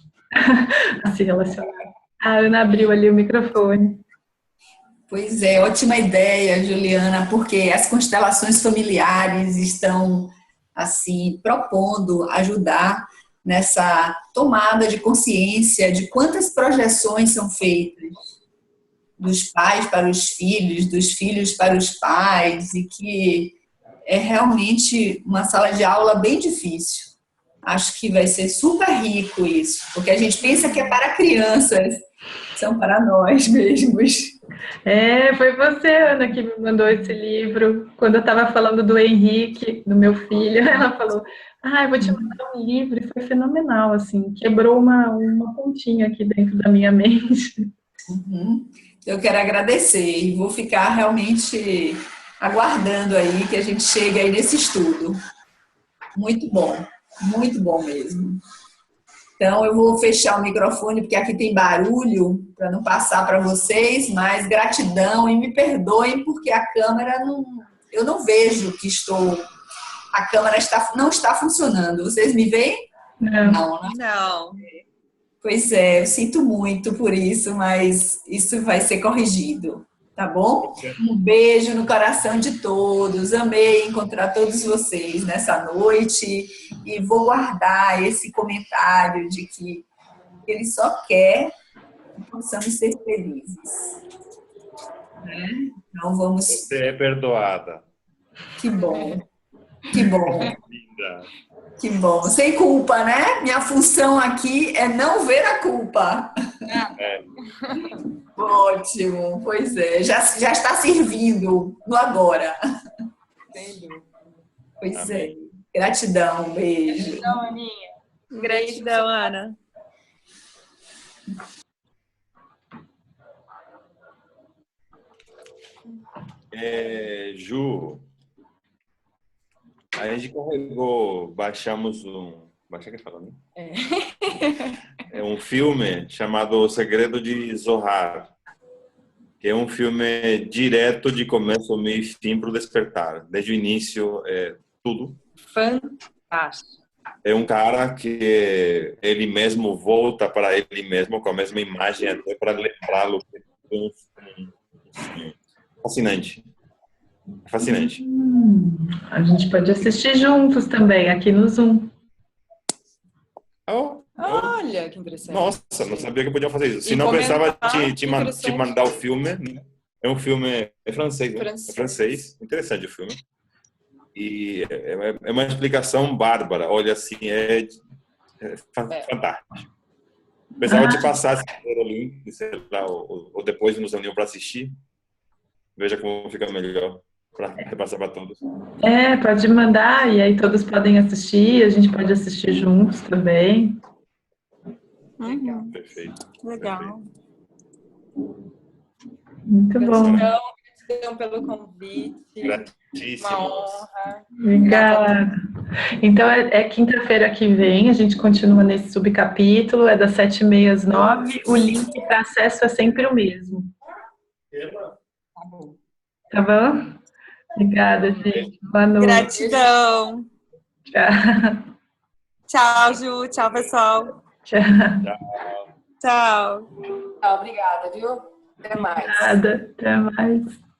a se relacionar. A Ana abriu ali o microfone. Pois é, ótima ideia, Juliana, porque as constelações familiares estão, assim, propondo ajudar nessa tomada de consciência de quantas projeções são feitas dos pais para os filhos, dos filhos para os pais, e que é realmente uma sala de aula bem difícil. Acho que vai ser super rico isso, porque a gente pensa que é para crianças, são para nós mesmos. Foi você, Ana, que me mandou esse livro. Quando eu estava falando do Henrique, do meu filho, ela falou, eu vou te mandar um livro, e foi fenomenal, assim, quebrou uma pontinha aqui dentro da minha mente. Uhum. Eu quero agradecer e vou ficar realmente aguardando aí que a gente chegue aí nesse estudo. Muito bom mesmo. Então, eu vou fechar o microfone, porque aqui tem barulho, para não passar para vocês, mas gratidão e me perdoem, porque a câmera eu não vejo que a câmera não está funcionando. Vocês me veem? Não, né? Não. Pois é, eu sinto muito por isso, mas isso vai ser corrigido, tá bom? Um beijo no coração de todos, amei encontrar todos vocês nessa noite e vou guardar esse comentário de que ele só quer que possamos ser felizes. Né? Então vamos... Você é perdoada. Que bom, que bom. Linda. Que bom. Sem culpa, né? Minha função aqui é não ver a culpa. Ótimo. Pois é. Já está servindo no agora. Pois Amém. é. Gratidão. Um beijo. Gratidão, Aninha. Gratidão, Ana. Ju, a gente baixamos baixa que fala, né? É um filme chamado O Segredo de Zohar, que é um filme direto de começo, meio e fim para o despertar, desde o início, tudo. Fantástico. É um cara que ele mesmo volta para ele mesmo com a mesma imagem até para lembrá-lo. Fascinante. Fascinante. A gente pode assistir juntos também, aqui no Zoom. Olha, que interessante. Nossa, não sabia que podia fazer isso. Se E não, pensava te interessante. mandar o filme. Né? É um filme... É francês, né? Francês. É francês. Interessante o filme. E é uma explicação bárbara. Olha, assim, fantástico. Pensava te passar o link, sei lá, ou depois nos reuniu para assistir. Veja como fica melhor para repassar para todos. Pode mandar, e aí todos podem assistir, a gente pode assistir juntos também. Uhum. Perfeito. Legal. Perfeito. Muito bom. Gratidão pelo convite. Gratíssimo. Uma honra. Obrigada. Então, é quinta-feira que vem, a gente continua nesse subcapítulo, é das 7h30 às 9h. O link para acesso é sempre o mesmo. Tá bom. Tá bom? Obrigada, gente. Boa noite. Gratidão. Tchau. Tchau, Ju. Tchau, pessoal. Tchau. Tchau. Obrigada, viu? Até mais. Obrigada. Até mais.